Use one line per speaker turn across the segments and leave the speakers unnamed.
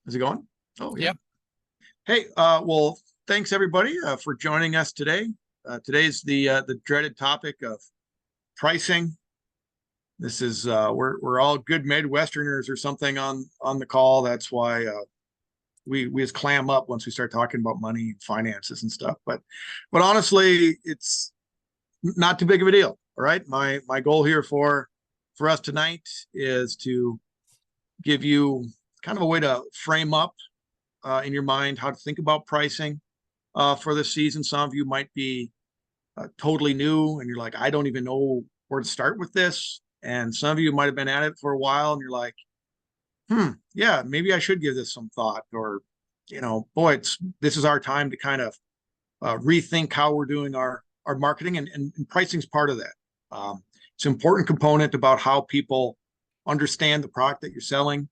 Is it going? Oh, yeah.
Yep.
Hey, well, thanks everybody for joining us today. Today's the dreaded topic of pricing. This is we're all good Midwesterners or something on the call. That's why we just clam up once we start talking about money and finances and stuff. But honestly, it's not too big of a deal. All right. My goal here for us tonight is to give you kind of a way to frame up in your mind how to think about pricing for this season. Some of you might be totally new and you're like, I don't even know where to start with this. And some of you might have been at it for a while and you're like, yeah, maybe I should give this some thought. Or, boy, this is our time to kind of rethink how we're doing our marketing, and pricing is part of that. It's an important component about how people understand the product that you're selling.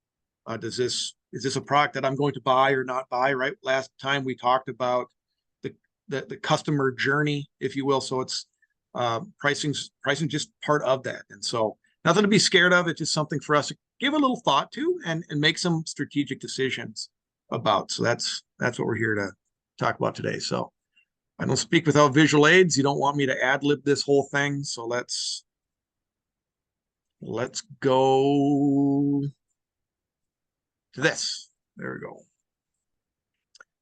Is this a product that I'm going to buy or not buy? Right. Last time we talked about the customer journey, if you will. So it's pricing just part of that. And so nothing to be scared of. It's just something for us to give a little thought to and make some strategic decisions about. So that's what we're here to talk about today. So I don't speak without visual aids. You don't want me to ad lib this whole thing. So let's go to this. There we go.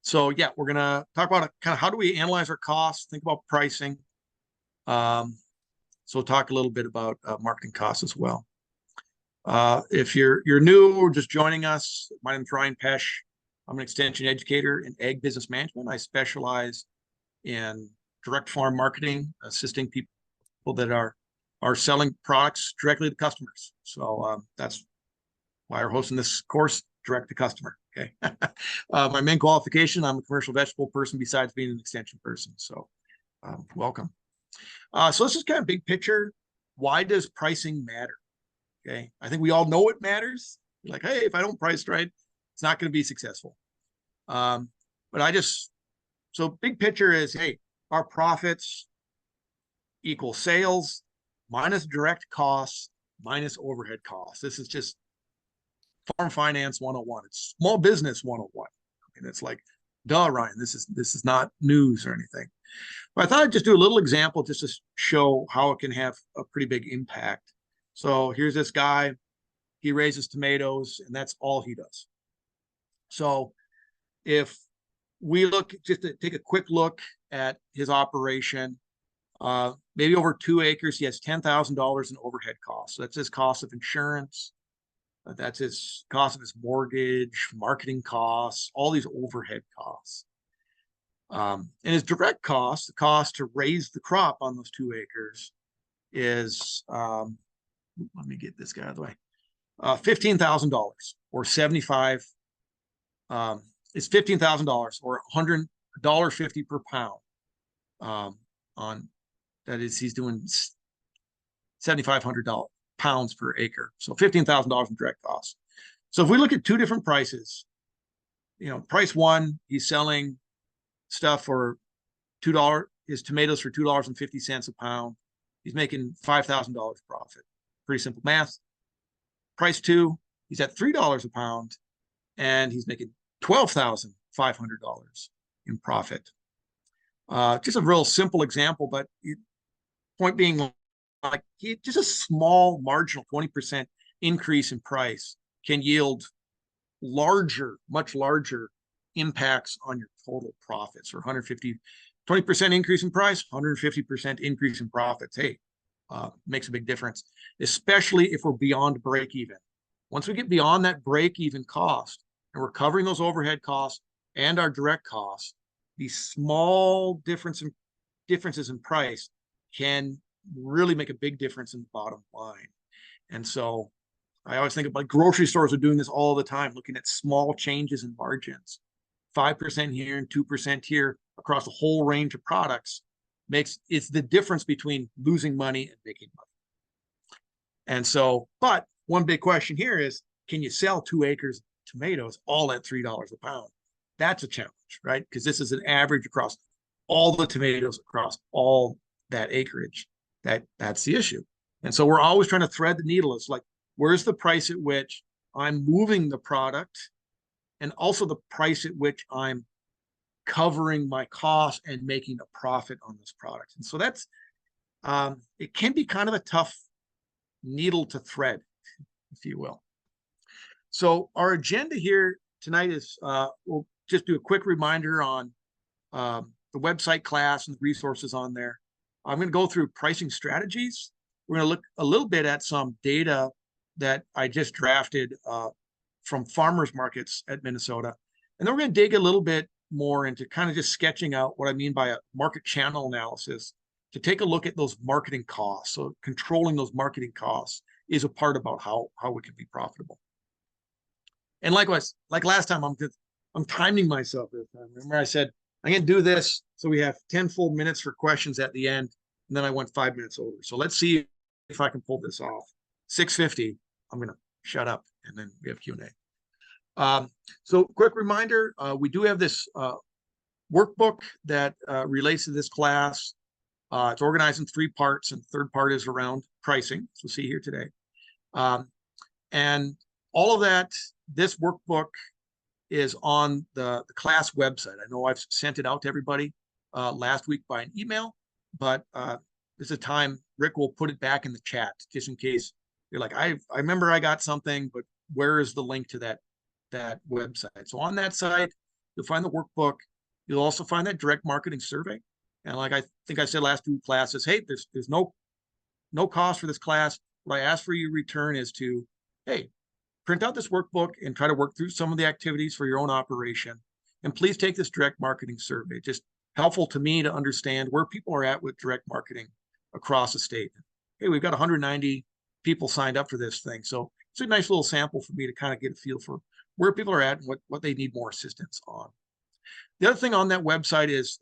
So yeah, we're gonna talk about kind of how do we analyze our costs, think about pricing. So we'll talk a little bit about marketing costs as well. If you're new or just joining us, my name is Ryan Pesh. I'm an extension educator in ag business management. I specialize in direct farm marketing, assisting people that are selling products directly to customers. So that's why we're hosting this course, direct to customer. Okay. My main qualification, I'm a commercial vegetable person besides being an extension person. So welcome. So this is kind of big picture. Why does pricing matter? Okay. I think we all know it matters. You're like, hey, if I don't price right, it's not going to be successful. But so big picture is, hey, our profits equal sales minus direct costs minus overhead costs. This is just farm finance 101. It's small business 101. I mean, it's like, duh, Ryan, this is not news or anything. But I thought I'd just do a little example just to show how it can have a pretty big impact. So here's this guy. He raises tomatoes, and that's all he does. So if we look, just to take a quick look at his operation, maybe over 2 acres, he has $10,000 in overhead costs. So that's his cost of insurance. That's his cost of his mortgage, marketing costs, all these overhead costs. And his direct cost, the cost to raise the crop on those 2 acres is, let me get this guy out of the way, $15,000 or 75. It's $15,000 or $100.50 per pound. On that is, he's doing 7,500 pounds per acre. So $15,000 in direct costs. So if we look at two different prices, price one, he's selling stuff for $2, his tomatoes for $2.50 a pound. He's making $5,000 profit. Pretty simple math. Price two, he's at $3 a pound and he's making $12,500 in profit. Just a real simple example, but point being, like, just a small marginal 20% increase in price can yield much larger impacts on your total profits. Or 20% increase in price, 150% increase in profits. Hey, makes a big difference, especially if we're beyond break even. Once we get beyond that break even cost and we're covering those overhead costs and our direct costs, these small differences in price can really make a big difference in the bottom line. And so I always think about grocery stores are doing this all the time, looking at small changes in margins. 5% here and 2% here across a whole range of products it's the difference between losing money and making money. And so, but one big question here is, can you sell 2 acres of tomatoes all at $3 a pound? That's a challenge, right? Because this is an average across all the tomatoes across all that acreage. That's the issue. And so we're always trying to thread the needle. It's like, where's the price at which I'm moving the product and also the price at which I'm covering my costs and making a profit on this product. And so that's it can be kind of a tough needle to thread, if you will. So our agenda here tonight is we'll just do a quick reminder on the website class and the resources on there. I'm going to go through pricing strategies. We're going to look a little bit at some data that I just drafted from farmers markets at Minnesota. And then we're going to dig a little bit more into kind of just sketching out what I mean by a market channel analysis to take a look at those marketing costs. So controlling those marketing costs is a part about how we can be profitable. And likewise, like last time, I'm timing myself this time. Remember I said, I'm going to do this so we have 10 full minutes for questions at the end. And then I went 5 minutes over. So let's see if I can pull this off. 6:50, I'm going to shut up and then we have Q&A. So quick reminder, we do have this workbook that relates to this class. It's organized in 3 parts, and the third part is around pricing, as we'll see here today. And all of that, this workbook is on the class website. I know I've sent it out to everybody last week by an email, but this is a time Rick will put it back in the chat just in case you're like, I remember I got something, but where is the link to that website? So on that site, you'll find the workbook. You'll also find that direct marketing survey. And like I think I said last 2 classes, hey, there's no cost for this class. What I ask for you in return is to, hey, print out this workbook and try to work through some of the activities for your own operation. And please take this direct marketing survey. Just helpful to me to understand where people are at with direct marketing across the state. Hey, we've got 190 people signed up for this thing. So it's a nice little sample for me to kind of get a feel for where people are at and what they need more assistance on. The other thing on that website is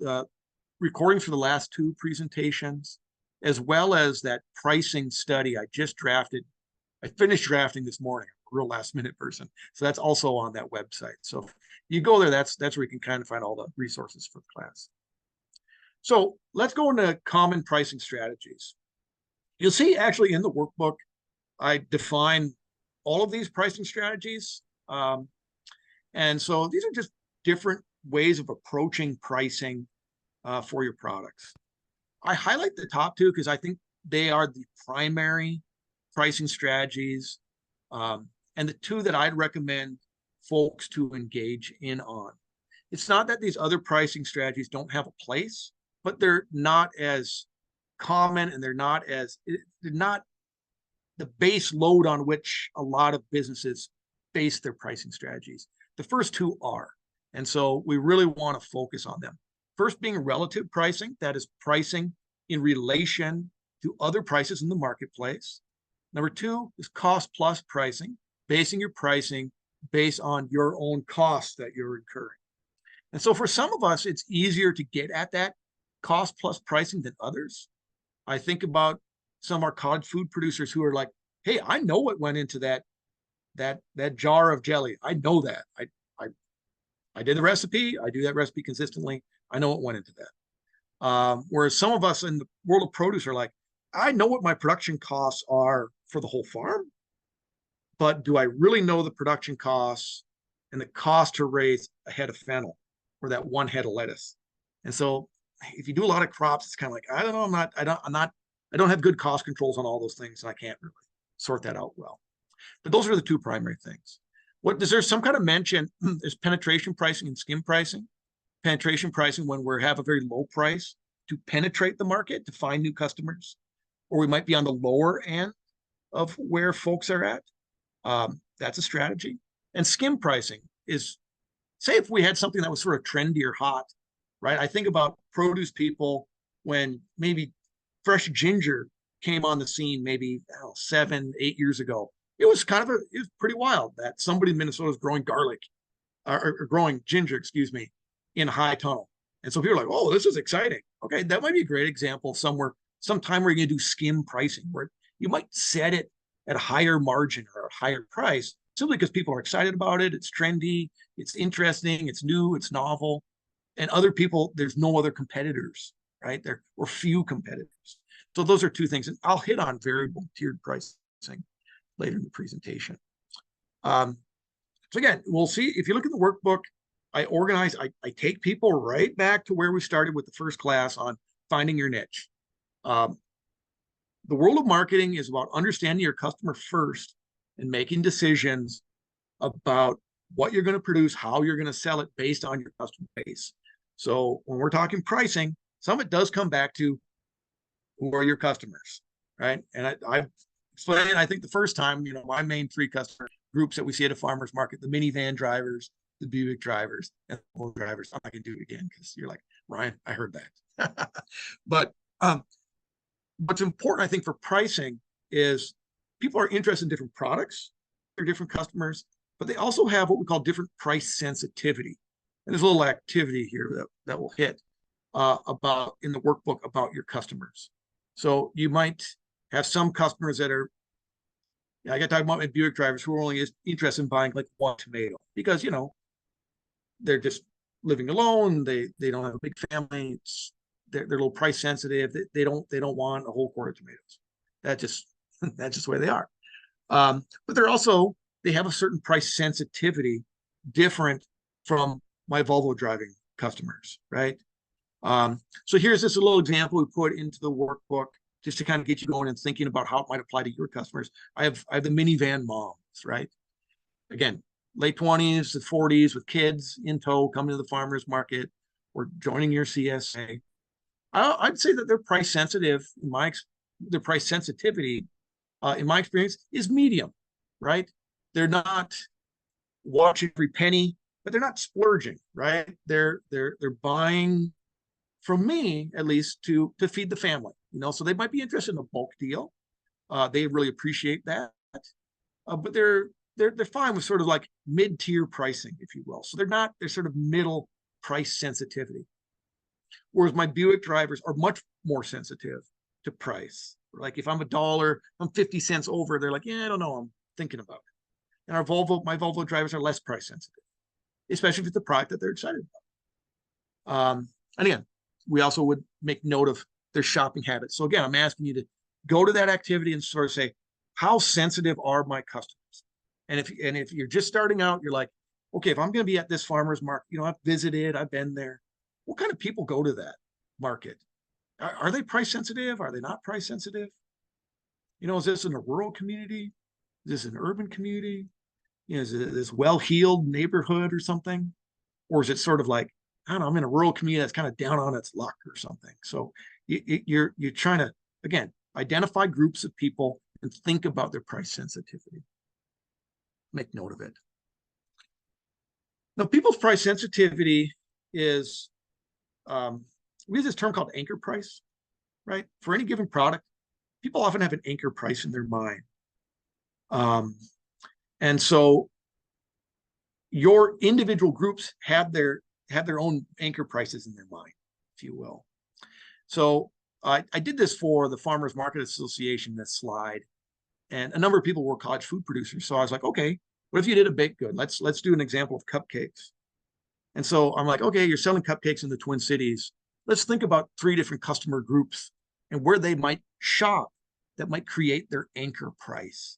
recordings for the last 2 presentations, as well as that pricing study I just drafted. I finished drafting this morning. I'm a real last minute person. So that's also on that website. So if you go there, that's where you can kind of find all the resources for the class. So let's go into common pricing strategies. You'll see actually in the workbook, I define all of these pricing strategies. And so these are just different ways of approaching pricing for your products. I highlight the top 2 because I think they are the primary pricing strategies and the 2 that I'd recommend folks to engage in on. It's not that these other pricing strategies don't have a place, but they're not as common and they're not the base load on which a lot of businesses base their pricing strategies. The first 2 are. And so we really want to focus on them. First being relative pricing, that is pricing in relation to other prices in the marketplace. Number 2 is cost plus pricing, basing your pricing based on your own costs that you're incurring. And so for some of us, it's easier to get at that cost plus pricing than others. I think about some of our cottage food producers who are like, hey, I know what went into that jar of jelly. I know that. I did the recipe. I do that recipe consistently. I know what went into that. Whereas some of us in the world of produce are like, I know what my production costs are for the whole farm, but do I really know the production costs and the cost to raise a head of fennel or that 1 head of lettuce? And so if you do a lot of crops, it's kind of like, I don't know, I don't have good cost controls on all those things, and I can't really sort that out well. But those are the 2 primary things. Is there some kind of mention? There's penetration pricing and skim pricing. Penetration pricing when we have a very low price to penetrate the market, to find new customers, or we might be on the lower end of where folks are at. That's a strategy. And skim pricing is, say if we had something that was sort of trendy or hot, right? I think about produce people when maybe fresh ginger came on the scene maybe 7, 8 years ago. It was pretty wild that somebody in Minnesota is growing garlic or growing ginger, excuse me, in a high tunnel. And so people are like, oh, this is exciting. Okay, that might be a great example sometime where you're going to do skim pricing, where you might set it at a higher margin or a higher price simply because people are excited about it. It's trendy, it's interesting, it's new, it's novel. And other people, there's no other competitors, right? There were few competitors. So those are 2 things. And I'll hit on variable tiered pricing later in the presentation. So again, we'll see if you look at the workbook, I take people right back to where we started with the first class on finding your niche. Um, the world of marketing is about understanding your customer first and making decisions about what you're going to produce, how you're going to sell it based on your customer base. So when we're talking pricing, some of it does come back to who are your customers, right? And I explained, I think the first time, my main three customer groups that we see at a farmer's market, the minivan drivers, the Buick drivers, and the Volvo drivers. I'm not going to do it again because you're like, Ryan, I heard that. But what's important, I think, for pricing is people are interested in different products, they're different customers, but they also have what we call different price sensitivity. And there's a little activity here that will hit about in the workbook about your customers. So you might have some customers that are, I got talking about my Buick drivers who are only interested in buying like one tomato because, they're just living alone. They don't have a big family. They're a little price sensitive. They don't want a whole quart of tomatoes. That's just the way they are. But they have a certain price sensitivity different from my Volvo driving customers, right? So here's just a little example we put into the workbook just to kind of get you going and thinking about how it might apply to your customers. I have the minivan moms, right? Again, late 20s to 40s with kids in tow, coming to the farmer's market or joining your CSA. I'd say that they're price sensitive. Their price sensitivity, in my experience, is medium, right? They're not watching every penny, but they're not splurging, right? They're buying from me at least to feed the family, So they might be interested in a bulk deal. They really appreciate that, but they're fine with sort of like mid-tier pricing, if you will. So they're sort of middle price sensitivity. Whereas my Buick drivers are much more sensitive to price. Like if I'm I'm 50 cents over, they're like, yeah, I don't know, I'm thinking about it. And my Volvo drivers are less price sensitive, especially if it's the product that they're excited about. And again, we also would make note of their shopping habits. So again, I'm asking you to go to that activity and sort of say, how sensitive are my customers? And if you're just starting out, you're like, okay, if I'm going to be at this farmer's market, I've visited, I've been there. What kind of people go to that market? Are they price sensitive? Are they not price sensitive? Is this in a rural community? Is this an urban community? Is it this well-heeled neighborhood or something? Or is it sort of like, I don't know, I'm in a rural community that's kind of down on its luck or something. So you're trying to, again, identify groups of people and think about their price sensitivity. Make note of it. Now, people's price sensitivity is, we have this term called anchor price, right? For any given product, people often have an anchor price in their mind. And so your individual groups have their own anchor prices in their mind, if you will. So I did this for the Farmers Market Association, this slide, and a number of people were cottage food producers. So I was like, okay, what if you did a baked good? Let's do an example of cupcakes. And so I'm like, okay, you're selling cupcakes in the Twin Cities. Let's think about 3 different customer groups and where they might shop that might create their anchor price,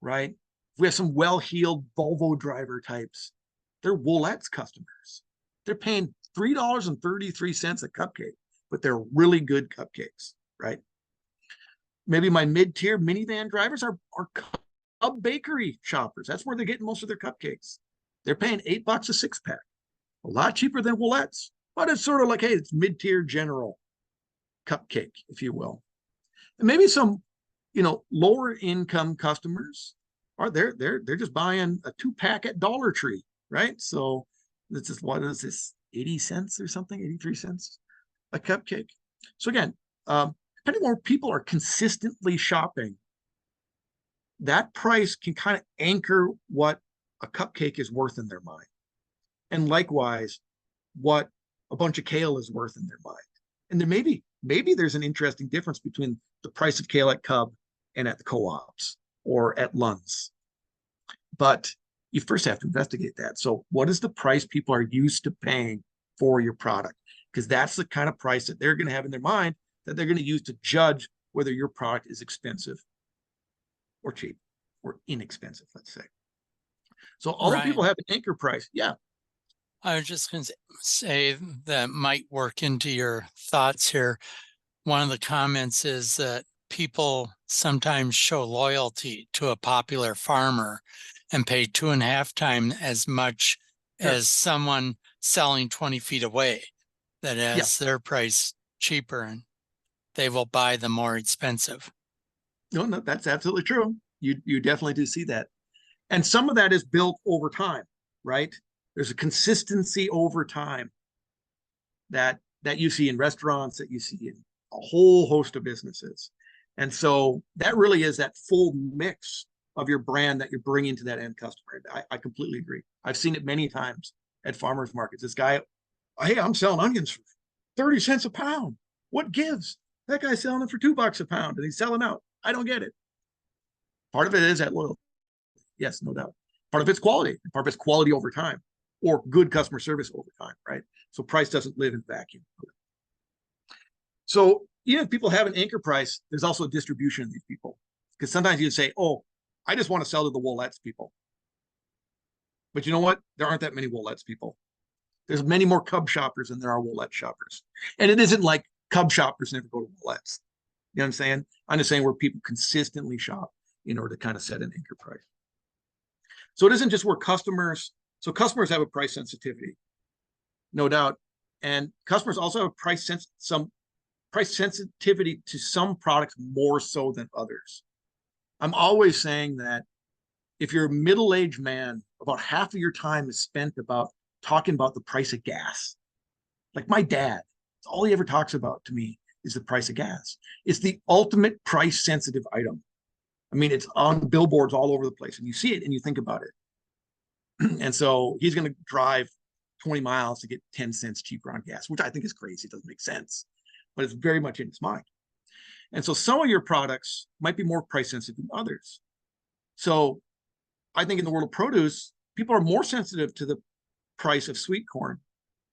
right? If we have some well-heeled Volvo driver types, they're Wolet's customers. They're paying $3.33 a cupcake, but they're really good cupcakes, right? Maybe my mid-tier minivan drivers are Cub Bakery shoppers. That's where they're getting most of their cupcakes. They're paying $8 a 6-pack, a lot cheaper than Wolet's, but it's sort of like, hey, it's mid-tier general cupcake, if you will. And maybe some, lower income customers are they're just buying a 2-pack at Dollar Tree, right? So this is, what is this, 80 cents or something, 83 cents a cupcake. So again, depending on where people are consistently shopping, that price can kind of anchor what a cupcake is worth in their mind. And likewise, what a bunch of kale is worth in their mind. And there maybe there's an interesting difference between the price of kale at Cub and at the co-ops or at Lund's. But you first have to investigate that. So what is the price people are used to paying for your product? Because that's the kind of price that they're going to have in their mind that they're going to use to judge whether your product is expensive or cheap or inexpensive, let's say. So although people
Ryan,
have an anchor price, yeah,
I was just going to say that might work into your thoughts here. One of the comments is that people sometimes show loyalty to a popular farmer and pay 2.5 times as much
sure.
as someone selling 20 feet away that
Yeah,
has their price cheaper and they will buy the more expensive.
no, no, that's absolutely true. You definitely do see that. And some of that is built over time, right? There's a consistency over time that you see in restaurants, that you see in a whole host of businesses. And so that really is that full mix of your brand that you're bringing to that end customer. I completely agree. I've seen it many times at farmers markets. This guy, hey, I'm selling onions for 30 cents a pound. What gives? That guy's selling it for $2 a pound and he's selling out. I don't get it. Part of it is that loyalty. Yes, no doubt. Part of it's quality, part of it's quality over time or good customer service over time, right? So price doesn't live in vacuum. So even if people have an anchor price, there's also a distribution of these people. Because sometimes you say, oh, I just want to sell to the Wolettes people. But you know what? There aren't that many Wolettes people. There's many more Cub shoppers than there are Wolette shoppers. And it isn't like Cub shoppers never go to Wolettes. You know what I'm saying? I'm just saying where people consistently shop in order to kind of set an anchor price. So it isn't just where customers have a price sensitivity, no doubt. And customers also have some price sensitivity to some products more so than others. I'm always saying that if you're a middle-aged man, about half of your time is spent about talking about the price of gas. Like my dad, all he ever talks about to me is the price of gas. It's the ultimate price sensitive item. I mean, it's on billboards all over the place, and you see it and you think about it. And so he's going to drive 20 miles to get 10 cents cheaper on gas, which I think is crazy. It doesn't make sense, but it's very much in his mind. And so some of your products might be more price sensitive than others. So I think in the world of produce, people are more sensitive to the price of sweet corn.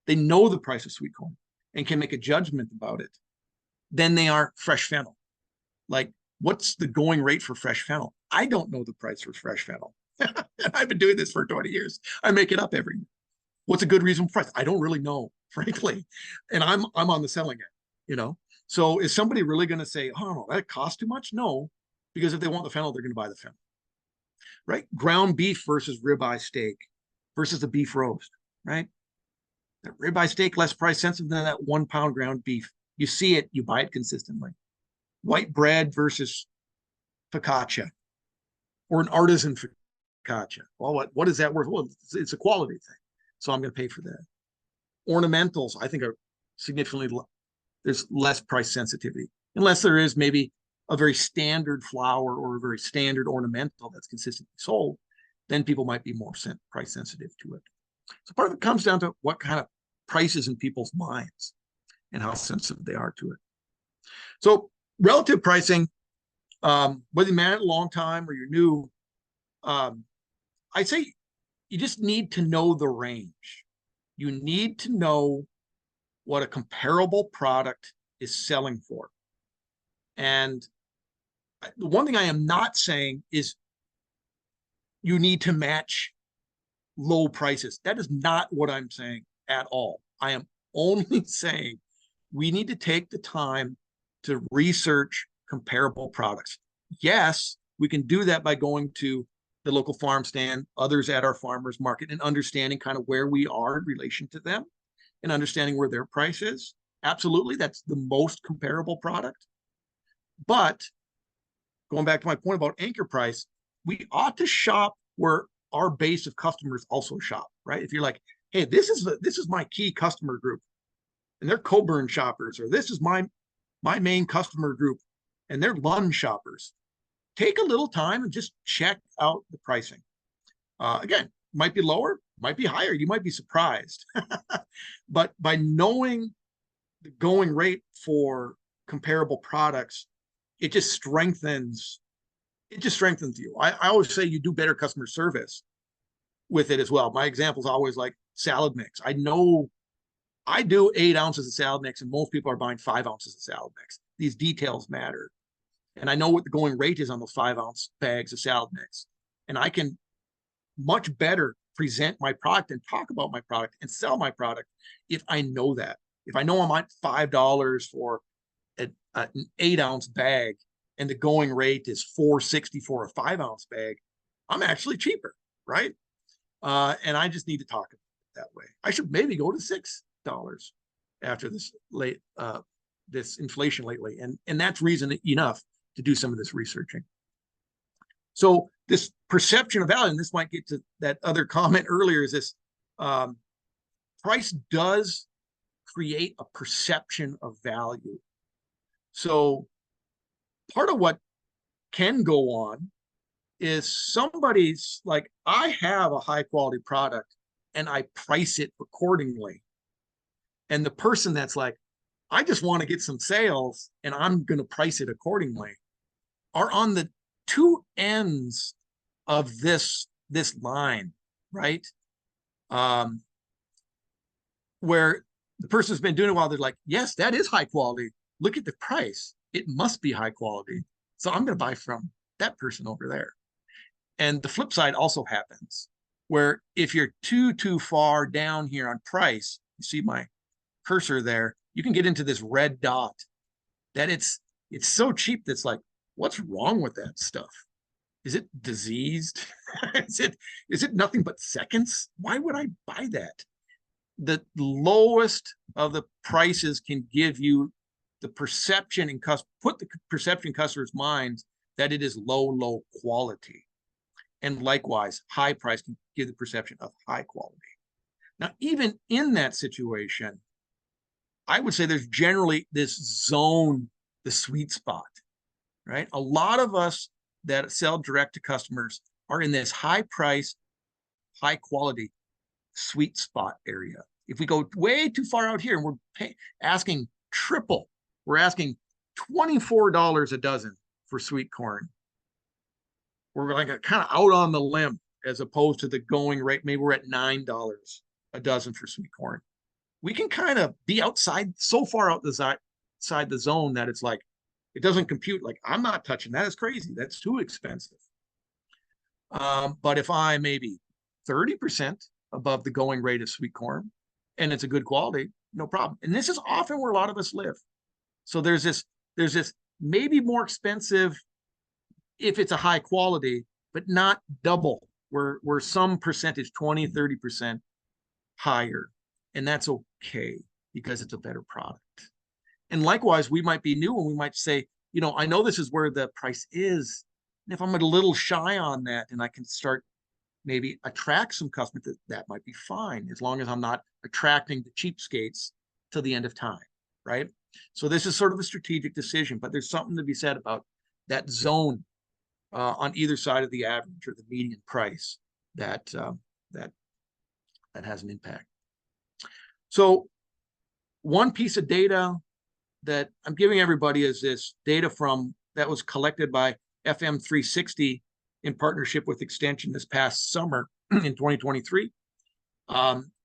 They know the price of sweet corn and can make a judgment about it than they are fresh fennel. Like, what's the going rate for fresh fennel? I don't know the price for fresh fennel. I've been doing this for 20 years. I make it up every year. What's a good reasonable price? I don't really know, frankly. And I'm on the selling end, you know. So is somebody really going to say, oh no, that costs too much? No, because if they want the fennel, they're going to buy the fennel, right? Ground beef versus ribeye steak versus the beef roast, right? That ribeye steak less price sensitive than that 1 pound ground beef. You see it, you buy it consistently. White bread versus focaccia or an artisan focaccia. Well, what is that worth? Well, it's a quality thing. So I'm going to pay for that. Ornamentals, I think, are significantly, there's less price sensitivity, unless there is maybe a very standard flower or a very standard ornamental that's consistently sold, then people might be more price sensitive to it. So part of it comes down to what kind of prices in people's minds and how sensitive they are to it. So relative pricing, whether you man it a long time or you're new, I say you just need to know the range. You need to know what a comparable product is selling for. And the one thing I am not saying is you need to match low prices. That is not what I'm saying at all. I am only saying we need to take the time to research comparable products. Yes, we can do that by going to the local farm stand, others at our farmers market, and understanding kind of where we are in relation to them and understanding where their price is. Absolutely, that's the most comparable product. But going back to my point about anchor price, we ought to shop where our base of customers also shop, right? If you're like, hey, this is my key customer group, and they're Coburn shoppers, or this is my main customer group, and they're Lund shoppers. Take a little time and just check out the pricing. Again, might be lower, might be higher. You might be surprised, but by knowing the going rate for comparable products, it just strengthens you. I always say you do better customer service with it as well. My example is always like salad mix. I know I do 8 ounces of salad mix, and most people are buying 5 ounces of salad mix. These details matter. And I know what the going rate is on those 5 ounce bags of salad mix. And I can much better present my product and talk about my product and sell my product if I know that. If I know I'm at $5 for an 8-ounce bag and the going rate is $4.60 for a 5-ounce bag, I'm actually cheaper, right? And I just need to talk about it that way. I should maybe go to $6 after this inflation lately, and that's reason enough to do some of this researching. So this perception of value, and this might get to that other comment earlier, is this price does create a perception of value. So part of what can go on is somebody's like, I have a high quality product and I price it accordingly. And the person that's like, I just want to get some sales and I'm going to price it accordingly, are on the two ends of this line, right? Where the person's been doing it a while, they're like, yes, that is high quality. Look at the price. It must be high quality. So I'm going to buy from that person over there. And the flip side also happens, where if you're too far down here on price, you see my cursor there, you can get into this red dot that it's so cheap that's like, what's wrong with that stuff? Is it diseased? is it nothing but seconds? Why would I buy that? The lowest of the prices can give you the perception and put the perception in customers' minds that it is low quality. And likewise, high price can give the perception of high quality. Now, even in that situation, I would say there's generally this zone, the sweet spot, right? A lot of us that sell direct to customers are in this high price, high quality sweet spot area. If we go way too far out here and we're asking triple, we're asking $24 a dozen for sweet corn. We're like kind of out on the limb as opposed to the going rate. Maybe we're at $9 a dozen for sweet corn. We can kind of be outside, so far outside the zone that it's like, it doesn't compute. Like, I'm not touching that. It's crazy. That's too expensive. But if I maybe 30% above the going rate of sweet corn and it's a good quality, no problem. And this is often where a lot of us live. So there's this maybe more expensive if it's a high quality, but not double, where some percentage, 20, 30% higher. And that's okay because it's a better product. And likewise, we might be new and we might say, I know this is where the price is. And if I'm a little shy on that and I can start maybe attract some customers, that might be fine, as long as I'm not attracting the cheapskates till the end of time, right? So this is sort of a strategic decision, but there's something to be said about that zone on either side of the average or the median price that has an impact. So one piece of data that I'm giving everybody is this data that was collected by FM 360 in partnership with Extension this past summer in 2023.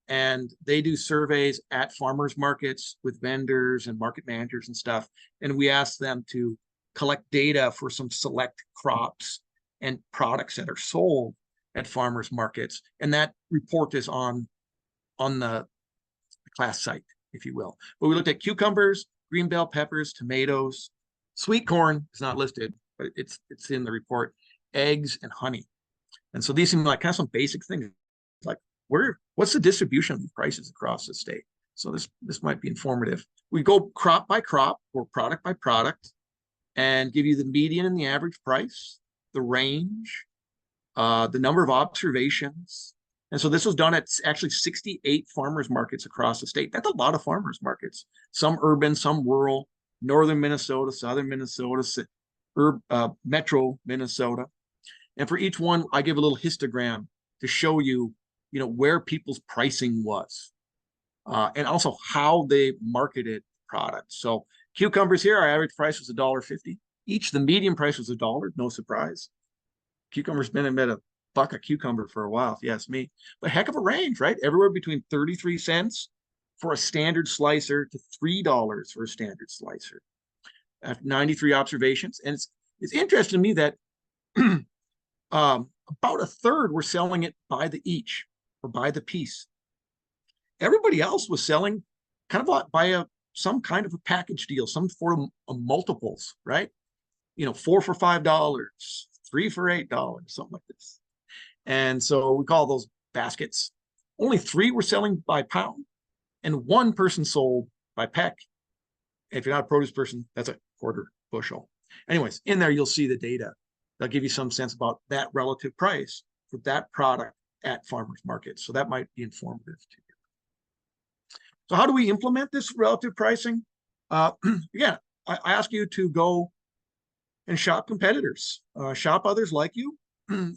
And they do surveys at farmers markets with vendors and market managers and stuff. And we asked them to collect data for some select crops and products that are sold at farmers markets. And that report is on the class site, if you will. But we looked at cucumbers, green bell peppers, tomatoes, sweet corn is not listed, but it's in the report, eggs and honey. And so these seem like kind of some basic things, like what's the distribution of these prices across the state? So this might be informative. We go crop by crop or product by product and give you the median and the average price, the range, the number of observations. And so this was done at actually 68 farmers markets across the state. That's a lot of farmers markets, some urban, some rural, northern Minnesota, southern Minnesota, metro Minnesota. And for each one, I give a little histogram to show you, where people's pricing was, and also how they marketed products. So cucumbers here, our average price was $1.50 each. The median price was $1, no surprise. Cucumbers been at $1 a cucumber for a while, if you ask me. But heck of a range, right? Everywhere between 33 cents for a standard slicer to $3 for a standard slicer. After 93 observations. And it's interesting to me that about a third were selling it by the each or by the piece. Everybody else was selling kind of like by some kind of a package deal, some form of multiples, right? 4 for $5, 3 for $8, something like this. And so we call those baskets. Only 3 were selling by pound, and 1 person sold by peck. If you're not a produce person, that's a quarter bushel. Anyways, in there, you'll see the data. That'll give you some sense about that relative price for that product at farmers markets. So that might be informative to you. So how do we implement this relative pricing? Again, I ask you to go and shop competitors, shop others like you,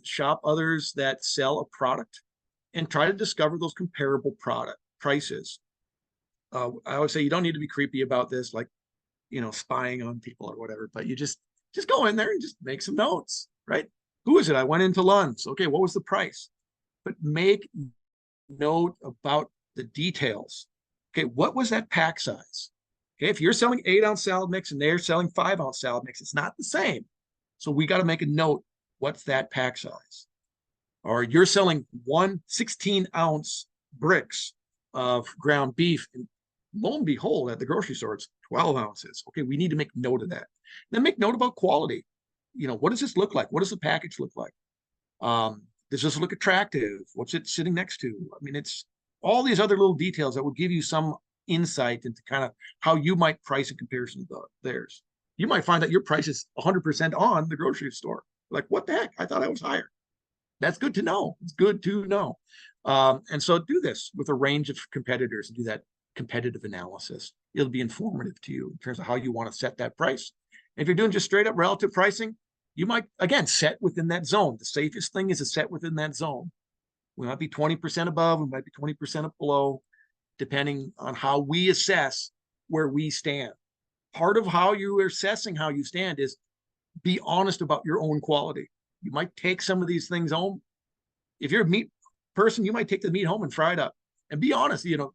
shop others that sell a product, and try to discover those comparable product prices. I would say you don't need to be creepy about this, like, spying on people or whatever, but you just go in there and just make some notes, right? Who is it? I went into Lund's. Okay, what was the price? But make note about the details. Okay, what was that pack size? Okay, if you're selling 8-ounce salad mix and they're selling 5-ounce salad mix, it's not the same. So we got to make a note. What's that pack size? Or you're selling 16-ounce bricks of ground beef, and lo and behold, at the grocery store, it's 12 ounces. Okay, we need to make note of that. Then make note about quality. What does this look like? What does the package look like? Does this look attractive? What's it sitting next to? I mean, it's all these other little details that would give you some insight into kind of how you might price in comparison to theirs. You might find that your price is 100% on the grocery store. Like, what the heck? I thought I was higher. That's good to know. It's good to know. And so do this with a range of competitors and do that competitive analysis. It'll be informative to you in terms of how you want to set that price. And if you're doing just straight up relative pricing, you might, again, set within that zone. The safest thing is to set within that zone. We might be 20% above, we might be 20% below, depending on how we assess where we stand. Part of how you are assessing how you stand is be honest about your own quality. You might take some of these things home. If you're a meat person, you might take the meat home and fry it up. And be honest, do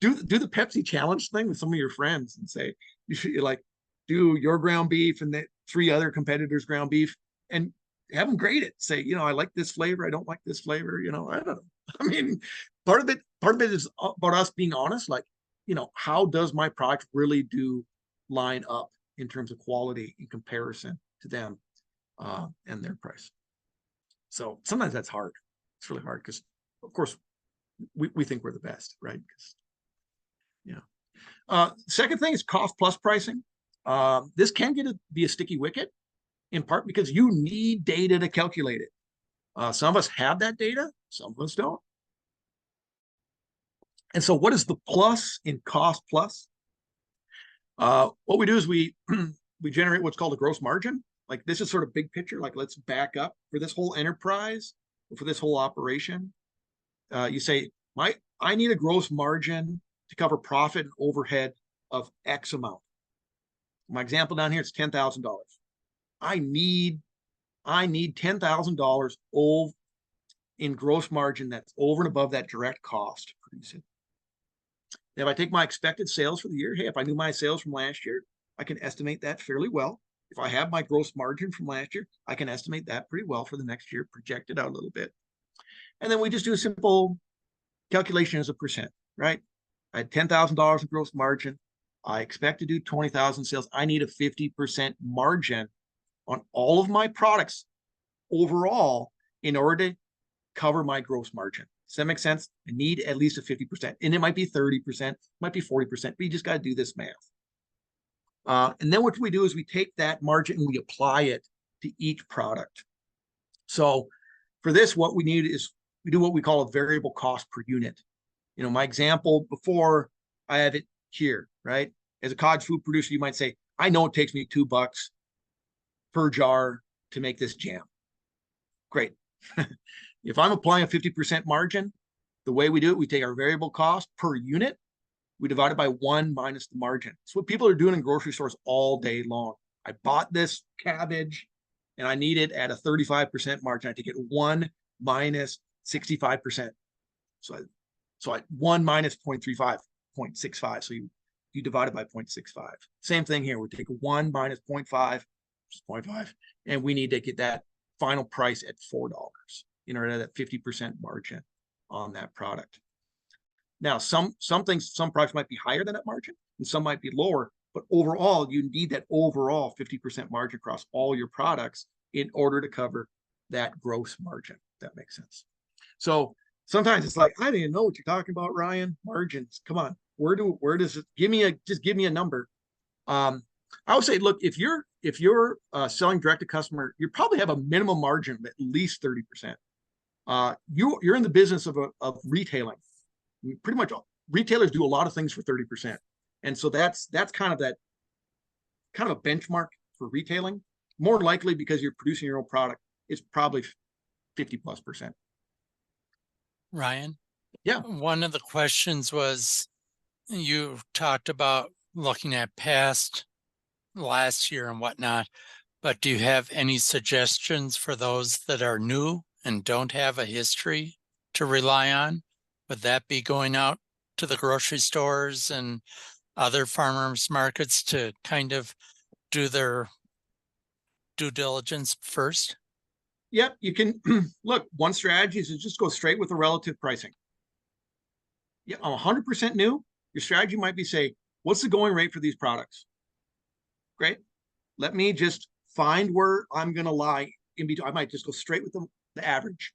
the Pepsi challenge thing with some of your friends and say, you should do your ground beef and the 3 other competitors' ground beef and have them grade it. Say, I like this flavor, I don't like this flavor. I don't know. I mean, part of it is about us being honest. Like, how does my product really do line up in terms of quality in comparison to them and their price? So sometimes that's hard. It's really hard because, of course, we think we're the best, right? Second thing is cost plus pricing. This can be a sticky wicket, in part because you need data to calculate it. Some of us have that data, some of us don't. And so what is the plus in cost plus? What we do is we generate what's called a gross margin. Like, this is sort of big picture. Like, let's back up for this whole enterprise, for this whole operation. You say, I need a gross margin to cover profit and overhead of X amount. My example down here, it's $10,000. I need $10,000 in gross margin that's over and above that direct cost to produce it. If I take my expected sales for the year, hey, if I knew my sales from last year, I can estimate that fairly well. If I have my gross margin from last year, I can estimate that pretty well for the next year, project it out a little bit. And then we just do a simple calculation as a percent, right? I had $10,000 in gross margin. I expect to do 20,000 sales. I need a 50% margin on all of my products overall in order to cover my gross margin. Does that make sense? I need at least a 50%. And it might be 30%, it might be 40%, but you just got to do this math. And then what we do is we take that margin and we apply it to each product. So for this, what we need is we do what we call a variable cost per unit. My example before, I have it here, right? As a cottage food producer, you might say, I know it takes me $2 per jar to make this jam. Great. If I'm applying a 50% margin, the way we do it, we take our variable cost per unit, we divide it by 1 minus the margin. It's what people are doing in grocery stores all day long. I bought this cabbage and I need it at a 35% margin. I take it 1 minus 65%. So I 1 minus 0.35, 0.65. So you divide it by 0.65. Same thing here. We take 1 minus 0.5, which is 0.5, and we need to get that final price at $4, at that 50% margin on that product. Now, some products might be higher than that margin and some might be lower, but overall, you need that overall 50% margin across all your products in order to cover that gross margin. If that makes sense. So sometimes it's like, I don't even know what you're talking about, Ryan. Margins, come on. Where does it give me a number? I would say, look, if you're selling direct to customer, you probably have a minimum margin of at least 30%. You're in the business of retailing. Pretty much retailers do a lot of things for 30%. And so that's kind of a benchmark for retailing. More likely, because you're producing your own product, it's probably 50+%.
Ryan?
Yeah.
One of the questions was, you talked about looking at past last year and whatnot, but do you have any suggestions for those that are new and don't have a history to rely on? Would that be going out to the grocery stores and other farmers markets to kind of do their due diligence first?
Yep, you can look, one strategy is to just go straight with the relative pricing. Yeah, I'm 100% new. Your strategy might be say, what's the going rate for these products? Great. Let me just find where I'm going to lie in between. I might just go straight with the average.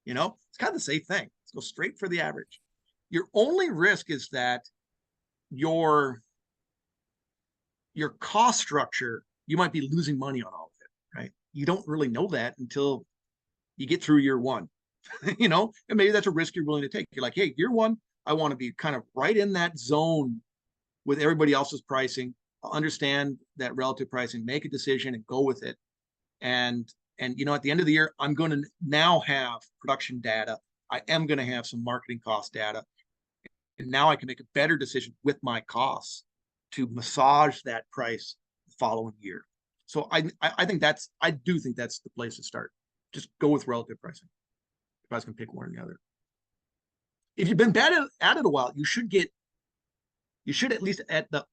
It's kind of the same thing. Let's go straight for the average. Your only risk is that your cost structure, you might be losing money on all of it, right? You don't really know that until you get through year one, and maybe that's a risk you're willing to take. You're like, hey, year one, I want to be kind of right in that zone with everybody else's pricing. I'll understand that relative pricing, make a decision and go with it. And at the end of the year, I'm going to now have production data. I am going to have some marketing cost data. And now I can make a better decision with my costs to massage that price the following year. So I do think that's the place to start. Just go with relative pricing. If I was going to pick one or the other. If you've been bad at it a while, you should at least at the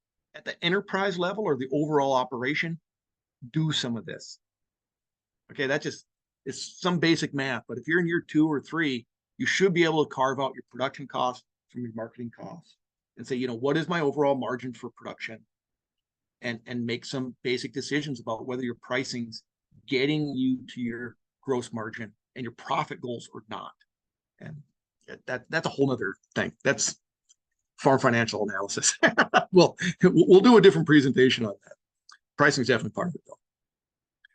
enterprise level or the overall operation, do some of this. Okay, it's some basic math, but if you're in year 2 or 3, you should be able to carve out your production costs from your marketing costs and say, what is my overall margin for production, and make some basic decisions about whether your pricing's getting you to your gross margin and your profit goals or not. And that's a whole nother thing. That's farm financial analysis. we'll do a different presentation on that. Pricing is definitely part of it, though.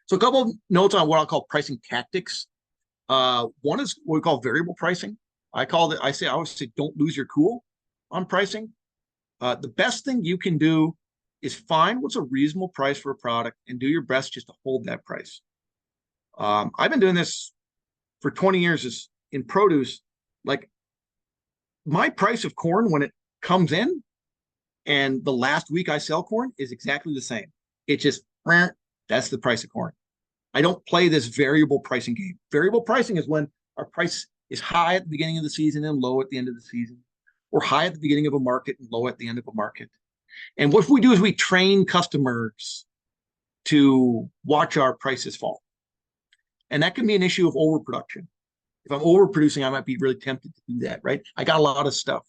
So a couple of notes on what I'll call pricing tactics. One is what we call variable pricing. I always say, don't lose your cool on pricing. The best thing you can do is find what's a reasonable price for a product and do your best just to hold that price. I've been doing this for 20 years in produce. Like, my price of corn when it comes in and the last week I sell corn is exactly the same. It just, that's the price of corn. I don't play this variable pricing game. Variable pricing is when our price is high at the beginning of the season and low at the end of the season, or high at the beginning of a market and low at the end of a market. And what we do is we train customers to watch our prices fall. And that can be an issue of overproduction. If I'm overproducing, I might be really tempted to do that, right? I got a lot of stuff.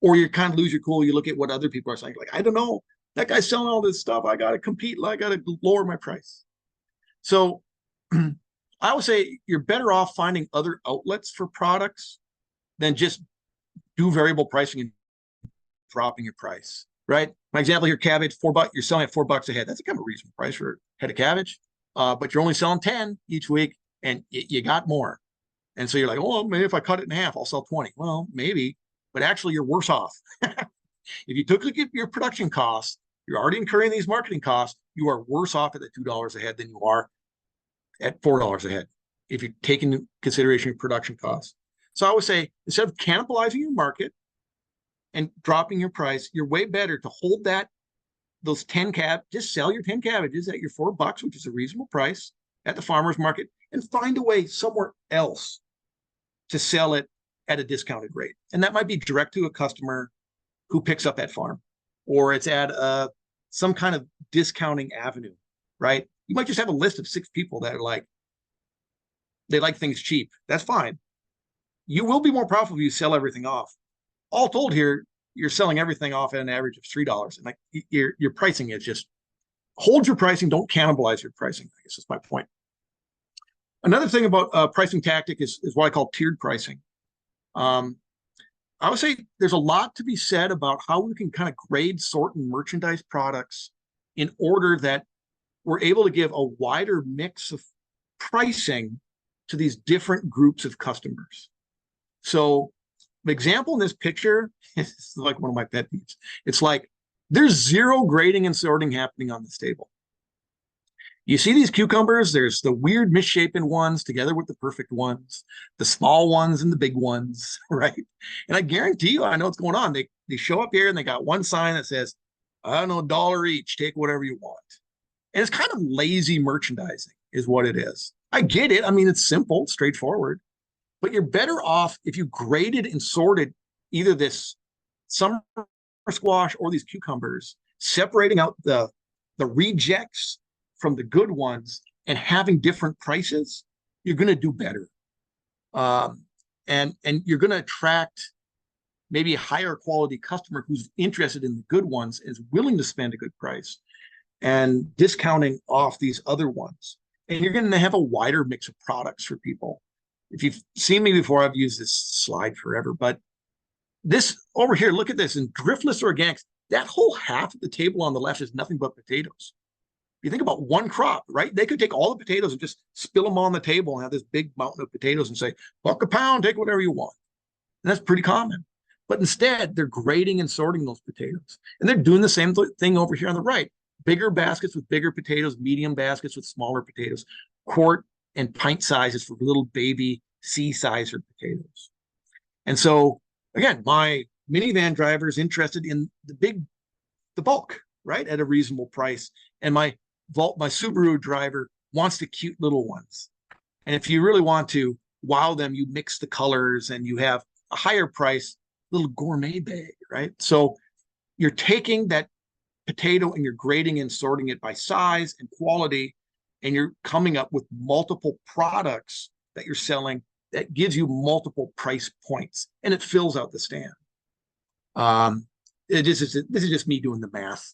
Or you kind of lose your cool. You look at what other people are saying. Like, I don't know, that guy's selling all this stuff. I got to compete. I got to lower my price. So I would say you're better off finding other outlets for products than just do variable pricing and dropping your price, right? My example here, cabbage, $4, you're selling at $4 a head. That's a kind of a reasonable price for a head of cabbage. But you're only selling 10 each week and you got more. And so you're like, oh, maybe if I cut it in half, I'll sell 20. Well, maybe, but actually you're worse off. If you took a look at your production costs, you're already incurring these marketing costs, you are worse off at the $2 a head than you are at $4 a head, if you take into consideration your production costs. So I would say, instead of cannibalizing your market and dropping your price, you're way better to hold those 10 just sell your 10 cabbages at your $4, which is a reasonable price at the farmer's market, and find a way somewhere else to sell it at a discounted rate. And that might be direct to a customer who picks up that farm, or it's at some kind of discounting avenue, right? You might just have a list of 6 people that are like, They like things cheap. That's fine. You will be more profitable if you sell everything off. All told here, you're selling everything off at an average of $3. And like your pricing is just hold your pricing, don't cannibalize your pricing. I guess that's my point. Another thing about pricing tactic is what I call tiered pricing. Um, I would say there's a lot to be said about how we can kind of grade, sort, and merchandise products in order that we're able to give a wider mix of pricing to these different groups of customers. So the example in this picture is like one of my pet peeves. It's like there's zero grading and sorting happening on this table. You see these cucumbers, there's the weird misshapen ones together with the perfect ones, the small ones and the big ones, right? And I guarantee you, I know what's going on. They show up here and they got one sign that says, I don't know, $1 each, take whatever you want. And it's kind of lazy merchandising is what it is. I get it. I mean, it's simple, straightforward, but you're better off if you graded and sorted either this summer squash or these cucumbers, separating out the rejects from the good ones and having different prices. You're going to do better. And you're going to attract maybe a higher quality customer who's interested in the good ones, is willing to spend a good price and discounting off these other ones. And you're going to have a wider mix of products for people. If you've seen me before, I've used this slide forever, but this over here, look at this in driftless organics. That whole half of the table on the left is nothing but potatoes. You think about one crop, right? They could take all the potatoes and just spill them on the table and have this big mountain of potatoes and say, buck a pound, take whatever you want. And that's pretty common. But instead, they're grading and sorting those potatoes. And they're doing the same thing over here on the right. Bigger baskets with bigger potatoes, medium baskets with smaller potatoes, quart and pint sizes for little baby C-sizer potatoes. And so, again, my minivan driver is interested in the bulk, right, at a reasonable price. And my Subaru driver wants the cute little ones. And if you really want to wow them, you mix the colors and you have a higher price little gourmet bag, right? So you're taking that potato and you're grading and sorting it by size and quality, and you're coming up with multiple products that you're selling that gives you multiple price points, and it fills out the stand. This is just me doing the math.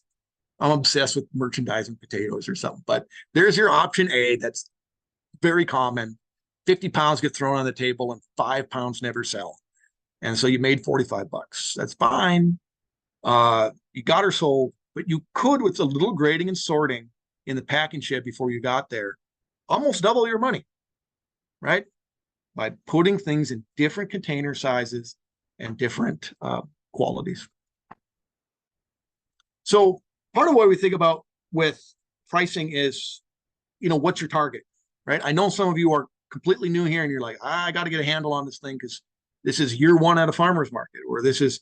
I'm obsessed with merchandising potatoes or something, but there's your option A. That's very common. 50 pounds get thrown on the table and 5 pounds never sell. And so you made 45 bucks. That's fine. You got her sold, but you could, with a little grading and sorting in the packing shed before you got there, almost double your money, right? By putting things in different container sizes and different qualities. So part of what we think about with pricing is, what's your target, right? I know some of you are completely new here and you're like, I got to get a handle on this thing because this is year one at a farmer's market, or this is,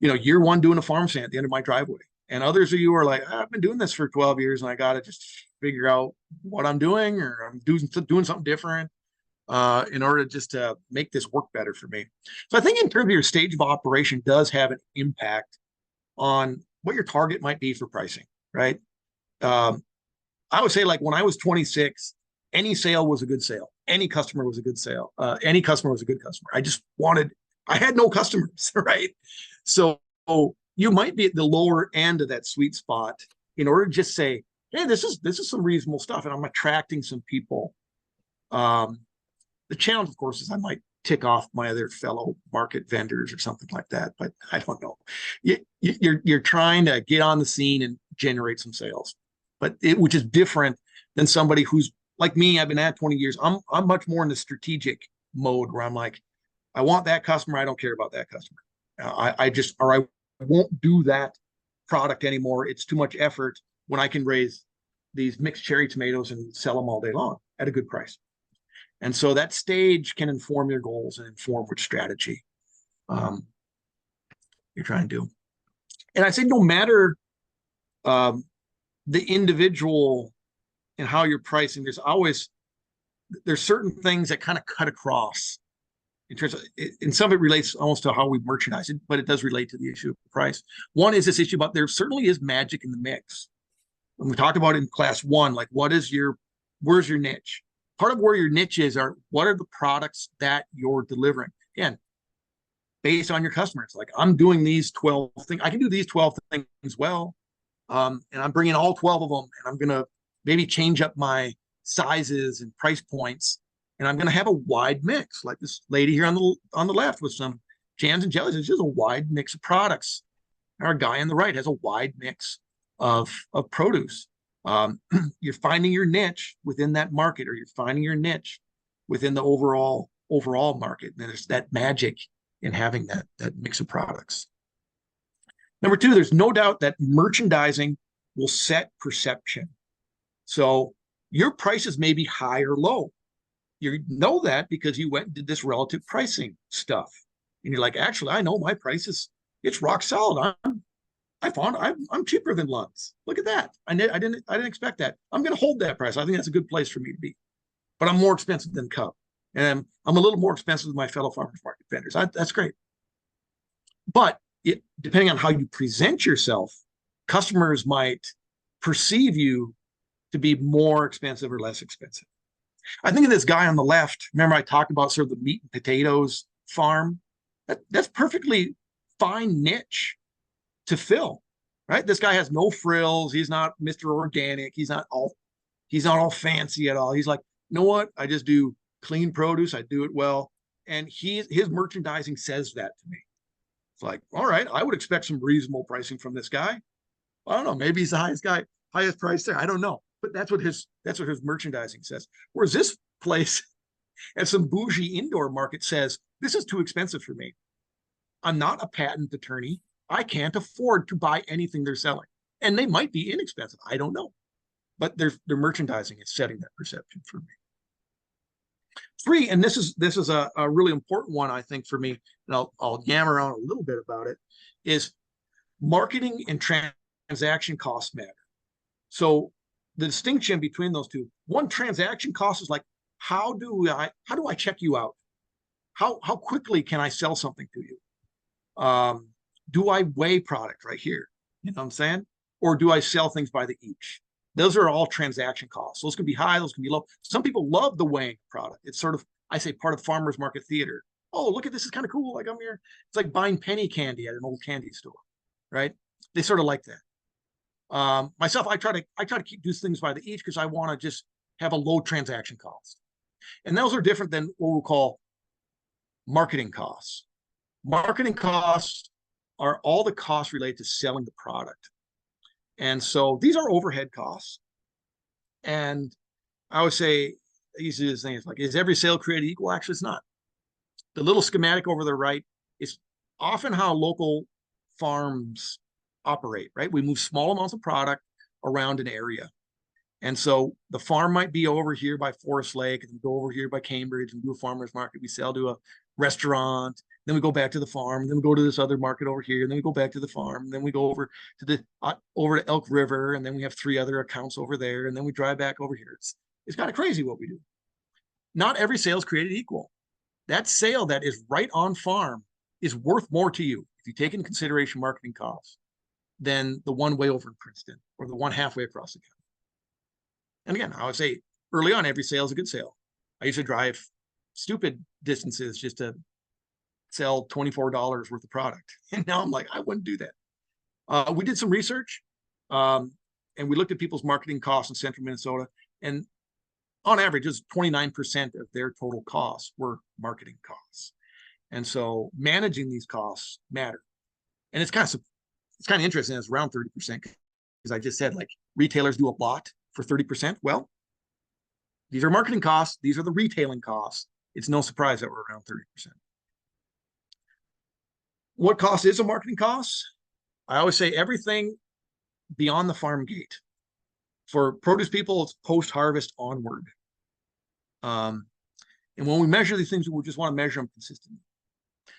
year one doing a farm stand at the end of my driveway. And others of you are like, I've been doing this for 12 years and I got to just figure out what I'm doing, or I'm doing something different in order just to make this work better for me. So I think in terms of your stage of operation does have an impact on what your target might be for pricing, right? I would say, like, when I was 26, any sale was a good sale. Any customer was a good sale. Any customer was a good customer. I had no customers, right? So you might be at the lower end of that sweet spot in order to just say, hey, this is some reasonable stuff, and I'm attracting some people. The challenge, of course, is I might tick off my other fellow market vendors or something like that, but I don't know. You're trying to get on the scene and generate some sales, but which is different than somebody who's like me. I've been at 20 years. I'm much more in the strategic mode where I'm like, I want that customer. I don't care about that customer. I won't do that product anymore. It's too much effort when I can raise these mixed cherry tomatoes and sell them all day long at a good price. And so that stage can inform your goals and inform which strategy you're trying to do. And I say, no matter the individual and how you're pricing, there's certain things that kind of cut across in terms of, and some of it relates almost to how we merchandise it, but it does relate to the issue of price. One is this issue about there certainly is magic in the mix. When we talked about it in class one, like where's your niche? part of where your niche is are what are the products that you're delivering. Again, based on your customers. Like I'm doing these 12 things. I can do these 12 things well. And I'm bringing all 12 of them and I'm going to maybe change up my sizes and price points. And I'm going to have a wide mix like this lady here on the left with some jams and jellies. It's just a wide mix of products. Our guy on the right has a wide mix of produce. You're finding your niche within that market, or you're finding your niche within the overall market. And there's that magic in having that mix of products. Number two, there's no doubt that merchandising will set perception. So your prices may be high or low. You know that because you went and did this relative pricing stuff. And you're like, actually, I know my prices. It's rock solid. I'm cheaper than Lund's. Look at that. I didn't expect that. I'm going to hold that price. I think that's a good place for me to be. But I'm more expensive than Cub. And I'm a little more expensive than my fellow farmers market vendors. That's great. But depending on how you present yourself, customers might perceive you to be more expensive or less expensive. I think of this guy on the left. Remember I talked about sort of the meat and potatoes farm? That's perfectly fine niche to fill, right? This guy has no frills. He's not Mr. Organic. He's not all fancy at all. He's like, you know what? I just do clean produce. I do it well. And his merchandising says that to me. It's like, all right, I would expect some reasonable pricing from this guy. I don't know. Maybe he's the highest price there. I don't know. But that's what his merchandising says. Whereas this place at some bougie indoor market says, this is too expensive for me. I'm not a patent attorney. I can't afford to buy anything they're selling. And they might be inexpensive. I don't know. But their merchandising is setting that perception for me. Three, and this is a really important one, I think, for me, and I'll yammer on a little bit about it, is marketing and transaction costs matter. So the distinction between those two, one, transaction cost is like, how do I check you out? How quickly can I sell something to you? Do I weigh product right here? You know what I'm saying? Or do I sell things by the each? Those are all transaction costs. Those can be high, those can be low. Some people love the weighing product. It's sort of, I say, part of farmers market theater. Oh, look at this, is kind of cool. Like I'm here. It's like buying penny candy at an old candy store, right? They sort of like that. Myself, I try to keep these things by the each because I want to just have a low transaction cost. And those are different than what we'll call marketing costs. Marketing costs are all the costs related to selling the product. And so these are overhead costs. And I would say, I used to do this thing, it's like, is every sale created equal? Actually, it's not. The little schematic over the right is often how local farms operate, right? We move small amounts of product around an area. And so the farm might be over here by Forest Lake, and we go over here by Cambridge and do a farmer's market. We sell to a restaurant, then we go back to the farm, then we go to this other market over here, and then we go back to the farm, and then we go over to Elk River, and then we have 3 other accounts over there, and then we drive back over here. It's kind of crazy what we do. Not every sale is created equal. That sale that is right on farm is worth more to you if you take into consideration marketing costs than the one way over in Princeton or the one halfway across the county. And again, I would say early on, every sale is a good sale. I used to drive stupid distances just to sell $24 worth of product. And now I'm like, I wouldn't do that. We did some research and we looked at people's marketing costs in central Minnesota. And on average, it was 29% of their total costs were marketing costs. And so managing these costs matter. And it's kind of interesting. It's around 30% because I just said like retailers do a lot for 30%. Well, these are marketing costs. These are the retailing costs. It's no surprise that we're around 30%. What cost is a marketing cost? I always say everything beyond the farm gate. For produce people, it's post-harvest onward. And when we measure these things, we just want to measure them consistently.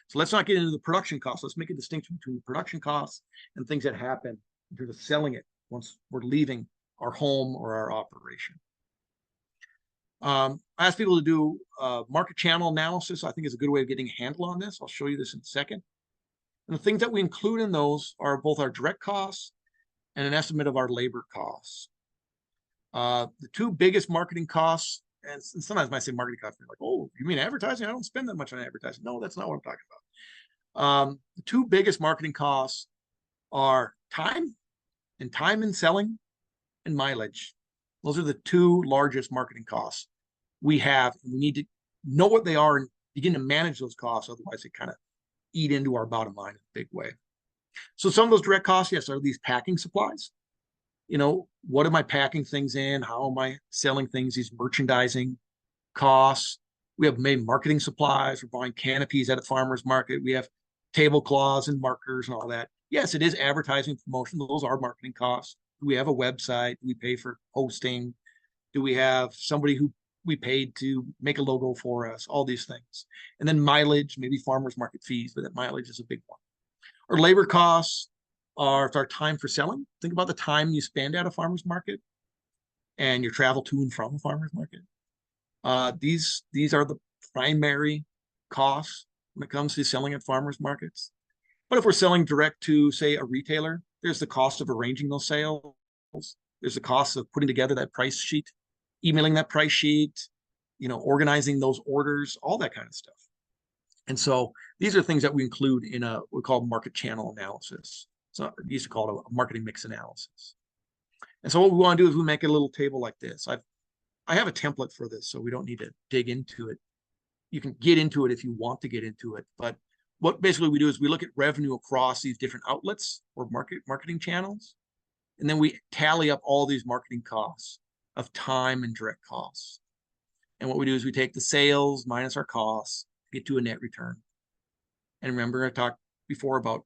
So let's not get into the production costs. Let's make a distinction between the production costs and things that happen in terms of selling it once we're leaving our home or our operation. I ask people to do market channel analysis. I think is a good way of getting a handle on this. I'll show you this in a second. And the things that we include in those are both our direct costs and an estimate of our labor costs. The 2 biggest marketing costs And sometimes when I say marketing costs, they're like, oh, you mean advertising? I don't spend that much on advertising. No, that's not what I'm talking about. The two biggest marketing costs are time in selling and mileage. Those are the two largest marketing costs we have. We need to know what they are and begin to manage those costs. Otherwise, they kind of eat into our bottom line in a big way. So some of those direct costs, yes, are these packing supplies. What am I packing things in? How am I selling things? These merchandising costs. We have made marketing supplies. We're buying canopies at a farmer's market. We have tablecloths and markers and all that. Yes, it is advertising promotion. Those are marketing costs. Do we have a website? Do we pay for hosting? Do we have somebody who we paid to make a logo for us? All these things. And then mileage, maybe farmers market fees, but that mileage is a big one. Our labor costs are our time for selling. Think about the time you spend at a farmer's market and your travel to and from a farmer's market. These are the primary costs when it comes to selling at farmers markets. But if we're selling direct to, say, a retailer, there's the cost of arranging those sales. There's the cost of putting together that price sheet, emailing that price sheet, organizing those orders, all that kind of stuff. And so these are things that we include in we call market channel analysis. So we used to call it a marketing mix analysis. And so what we want to do is we make a little table like this. I have a template for this, so we don't need to dig into it. You can get into it if you want to get into it. But what basically we do is we look at revenue across these different outlets or marketing channels. And then we tally up all these marketing costs of time and direct costs. And what we do is we take the sales minus our costs, get to a net return. And remember, I talked before about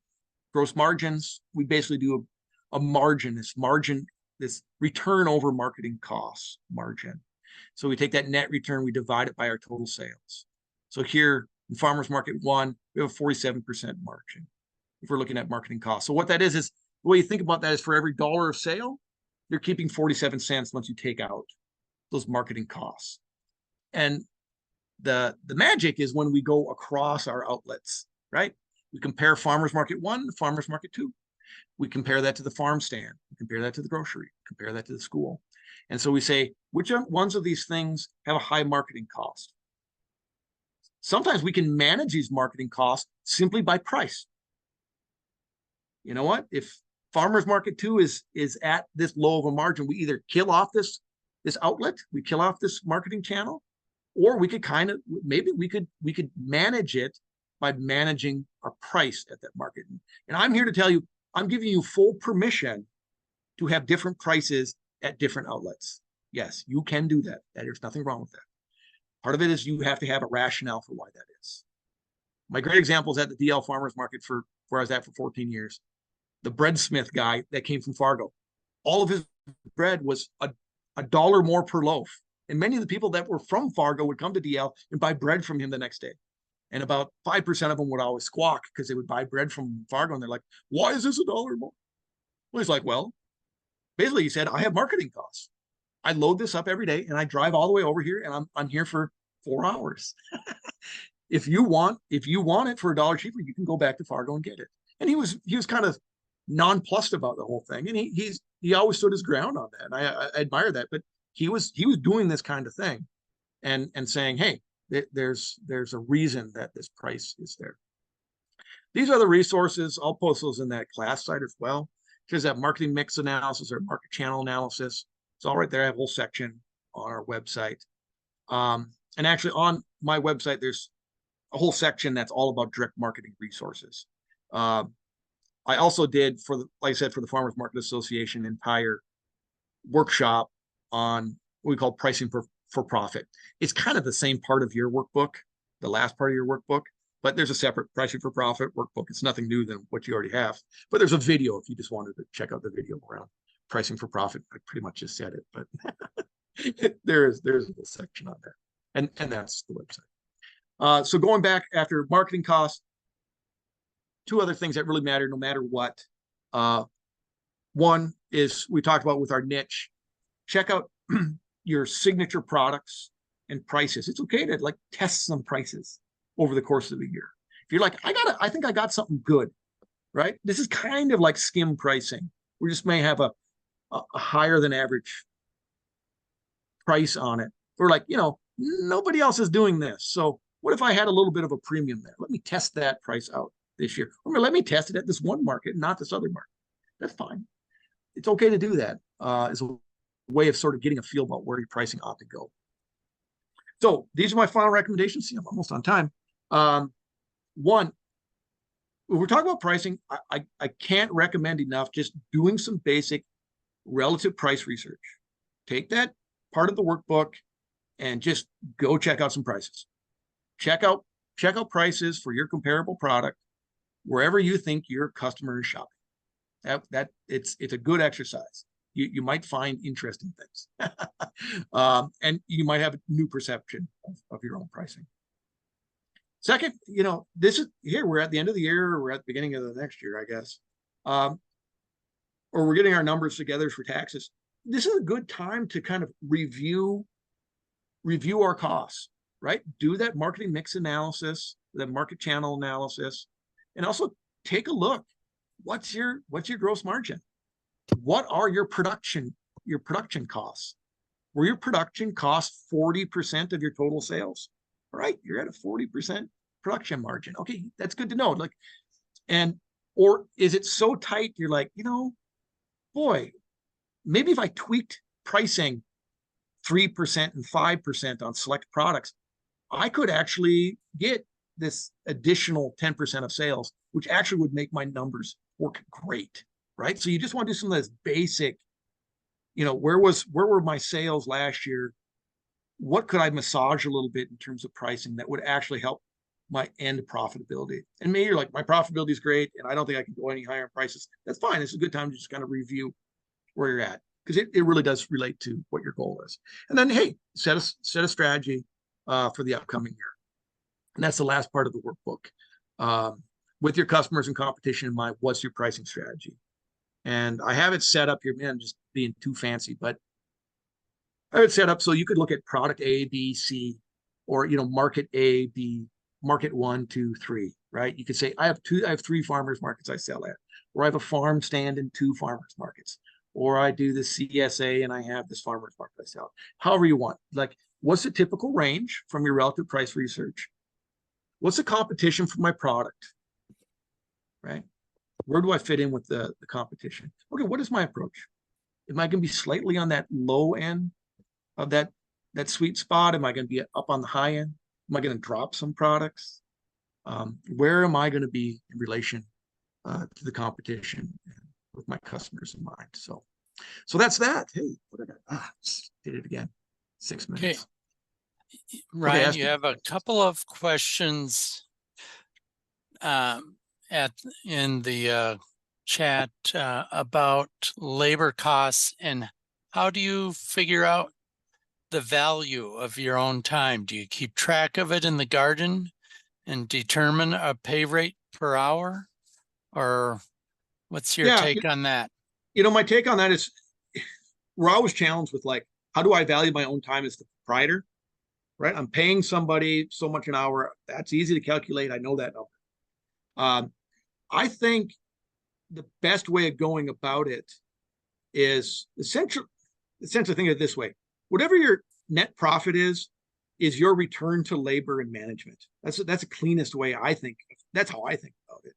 gross margins. We basically do a margin, this return over marketing costs margin. So we take that net return, we divide it by our total sales. So here in Farmers Market 1, we have a 47% margin if we're looking at marketing costs. So what that is the way you think about that is for every dollar of sale, you're keeping 47 cents once you take out those marketing costs. And the magic is when we go across our outlets, right? We compare Farmers Market 1 to Farmers Market 2. We compare that to the farm stand. We compare that to the grocery. Compare that to the school. And so we say, which ones of these things have a high marketing cost? Sometimes we can manage these marketing costs simply by price. You know what? If Farmers Market 2 is at this low of a margin, we either kill off this outlet, we kill off this marketing channel, or we could maybe we could manage it by managing our price at that market. And I'm here to tell you, I'm giving you full permission to have different prices at different outlets. Yes, you can do that. There's nothing wrong with that. Part of it is you have to have a rationale for why that is. My great example is at the DL Farmers Market where I was at for 14 years. The breadsmith guy that came from Fargo, all of his bread was a dollar more per loaf. And many of the people that were from Fargo would come to DL and buy bread from him the next day. And about 5% of them would always squawk because they would buy bread from Fargo and they're like, why is this $1 more? Well, he's like, well, basically he said, I have marketing costs. I load this up every day and I drive all the way over here and I'm here for 4 hours. If you want it for $1 cheaper, you can go back to Fargo and get it. And he was kind of nonplussed about the whole thing. And he always stood his ground on that. And I admire that, but he was doing this kind of thing and saying, hey, there's a reason that this price is there. These are the resources. I'll post those in that class site as well. There's that marketing mix analysis or market channel analysis. It's all right there. I have a whole section on our website. And actually on my website, there's a whole section that's all about direct marketing resources. I also did like I said, for the Farmers Market Association, entire workshop on what we call pricing for profit. It's kind of the same part of your workbook, the last part of your workbook, but there's a separate pricing for profit workbook. It's nothing new than what you already have, but there's a video if you just wanted to check out the video around pricing for profit. I pretty much just said it, but there's a section on there, and that's the website. So going back after marketing costs, 2 other things that really matter no matter what. One is we talked about with our niche. Check out your signature products and prices. It's okay to like test some prices over the course of a year. If you're like, I think I got something good, right? This is kind of like skim pricing. We just may have a higher than average price on it. We're like, nobody else is doing this. So what if I had a little bit of a premium there? Let me test that price out this year. Or let me test it at this one market, not this other market. That's fine. It's okay to do that. Is a way of sort of getting a feel about where your pricing ought to go. So these are my final recommendations. See, I'm almost on time. One, when we're talking about pricing, I can't recommend enough just doing some basic relative price research. Take that part of the workbook and just go check out some prices. Check out prices for your comparable product wherever you think your customer is shopping. That it's a good exercise. You might find interesting things, and you might have a new perception of your own pricing. Second, this is here. We're at the end of the year, or we're at the beginning of the next year, I guess, or we're getting our numbers together for taxes. This is a good time to kind of review our costs, right? Do that marketing mix analysis, that market channel analysis, and also take a look. What's your gross margin? What are your production costs? Were your production costs 40% of your total sales? All right, you're at a 40% production margin. Okay, that's good to know. Or is it so tight you're like, boy, maybe if I tweaked pricing 3% and 5% on select products, I could actually get this additional 10% of sales, which actually would make my numbers work great, right? So you just want to do some of this basic, where were my sales last year? What could I massage a little bit in terms of pricing that would actually help my end profitability? And maybe you're like, my profitability is great and I don't think I can go any higher in prices. That's fine. It's a good time to just kind of review where you're at, because it really does relate to what your goal is. And then, hey, set a strategy for the upcoming year. And that's the last part of the workbook. With your customers and competition in mind, what's your pricing strategy? And I have it set up here, man, just being too fancy, but I have it set up so you could look at product A, B, C, or market A, B, market 1, 2, 3, right? You could say I have 3 farmers markets I sell at, or I have a farm stand in 2 farmers markets, or I do the CSA and I have this farmers market I sell. However you want. Like, what's the typical range from your relative price research? What's the competition for my product? Right? Where do I fit in with the competition? Okay, what is my approach? Am I going to be slightly on that low end of that sweet spot? Am I going to be up on the high end? Am I going to drop some products? Where am I going to be in relation to the competition with my customers in mind? So that's that. Hey, what did I did it again? 6 minutes.
Okay. Ryan,
Okay,
you have a couple of questions in the chat about labor costs, and how do you figure out the value of your own time? Do you keep track of it in the garden and determine a pay rate per hour, or what's your take on that?
My take on that is we're always challenged with, like, how do I value my own time as the proprietor, right? I'm paying somebody so much an hour. That's easy to calculate. I know that number. I think the best way of going about it is essentially think of it this way. Whatever your net profit is your return to labor and management. That's the cleanest way, I think. That's how I think about it.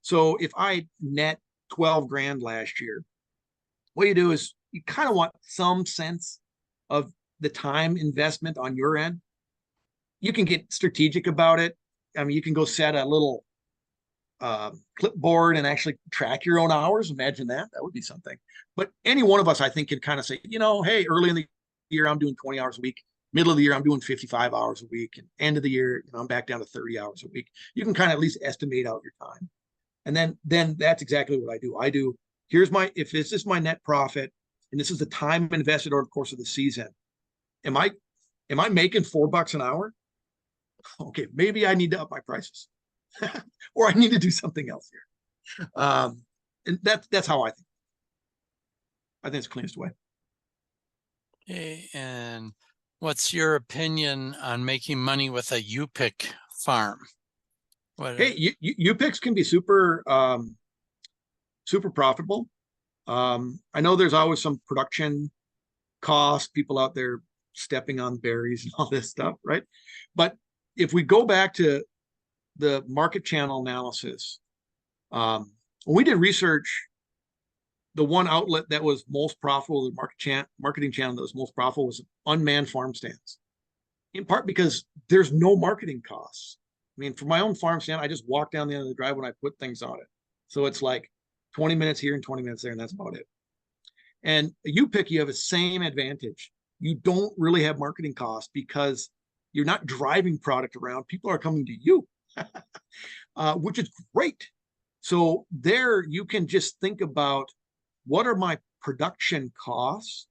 So if I net 12 grand last year, what you do is you kind of want some sense of the time investment on your end. You can get strategic about it. I mean, you can go set a little clipboard and actually track your own hours. Imagine that. That would be something. But any one of us, I think, can kind of say, hey, early in the year, I'm doing 20 hours a week. Middle of the year, I'm doing 55 hours a week. And end of the year, I'm back down to 30 hours a week. You can kind of at least estimate out your time. And then that's exactly what I do. If this is my net profit, and this is the time invested over the course of the season, am I making $4 an hour? Okay, maybe I need to up my prices. Or I need to do something else here. And that's how I think. I think it's the cleanest way.
Okay, and what's your opinion on making money with a U-pick farm?
Hey, U-picks can be super profitable. I know there's always some production costs, people out there stepping on berries and all this stuff, right? But if we go back to the market channel analysis, when we did research, the one outlet that was most profitable, the marketing channel that was most profitable, was unmanned farm stands. In part because there's no marketing costs. I mean, for my own farm stand, I just walk down the end of the drive when I put things on it. So it's like 20 minutes here and 20 minutes there, and that's about it. And you pick, you have the same advantage. You don't really have marketing costs because you're not driving product around. People are coming to you, which is great. So there you can just think about, what are my production costs?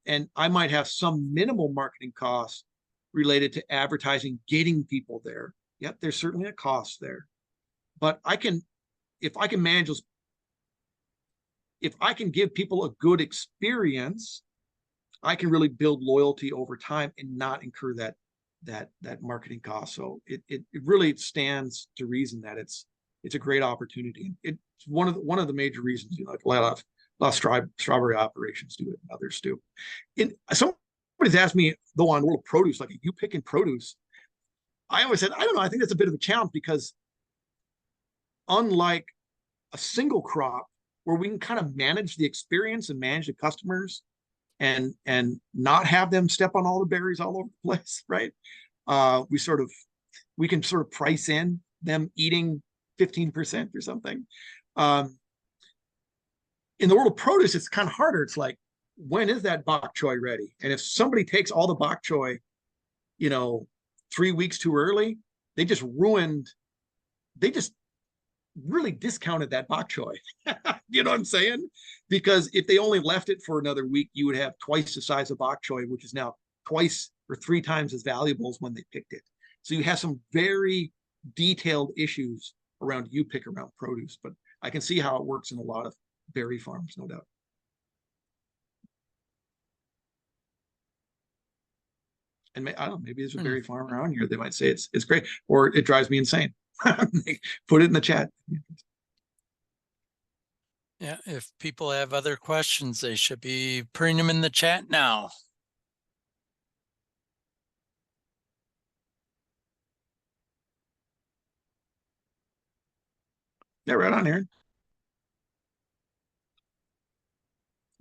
And I might have some minimal marketing costs related to advertising, getting people there. Yep, there's certainly a cost there. But if I can manage those, if I can give people a good experience, I can really build loyalty over time and not incur that marketing cost. So it really stands to reason that it's a great opportunity. It's one of the major reasons, like a lot of strawberry operations do it, and others do. Somebody's asked me though on World of Produce, like, you picking produce. I always said, I don't know. I think that's a bit of a challenge because unlike a single crop where we can kind of manage the experience and manage the customers and not have them step on all the berries all over the place, right? We can sort of price in them eating 15% or something. In the world of produce, it's kind of harder. It's like, when is that bok choy ready? And if somebody takes all the bok choy, 3 weeks too early, they just really discounted that bok choy. You know what I'm saying? Because if they only left it for another week, you would have twice the size of bok choy, which is now twice or 3 times as valuable as when they picked it. So you have some very detailed issues around produce, but I can see how it works in a lot of berry farms, no doubt. And I don't know, maybe there's a berry farm around here. They might say it's great, or it drives me insane. Put it in the chat.
Yeah, if people have other questions, they should be putting them in the chat now.
Yeah, right on, Aaron.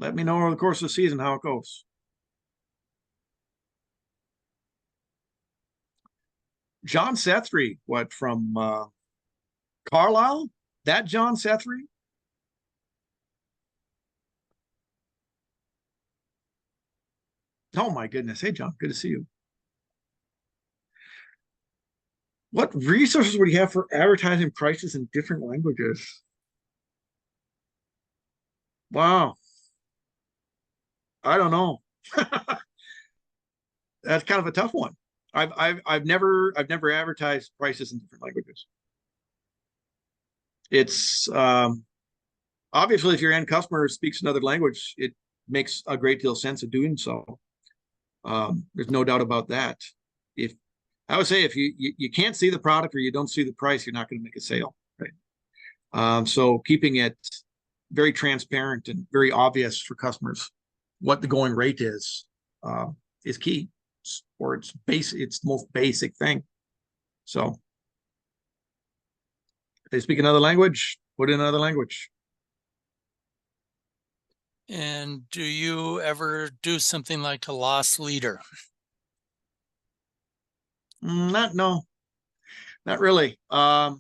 Let me know over the course of the season how it goes. John Sethry, what, from Carlisle? That John Sethry? Oh my goodness. Hey, John, good to see you. What resources would you have for advertising prices in different languages? Wow. I don't know. That's kind of a tough one. I've never advertised prices in different languages. It's obviously, if your end customer speaks another language, it makes a great deal of sense of doing so. There's no doubt about that. If I would say, if you can't see the product or you don't see the price, you're not going to make a sale, right? So keeping it very transparent and very obvious for customers what the going rate is key, or it's the most basic thing. So if they speak another language, put in another language.
And do you ever do something like a loss leader?
No, not really. I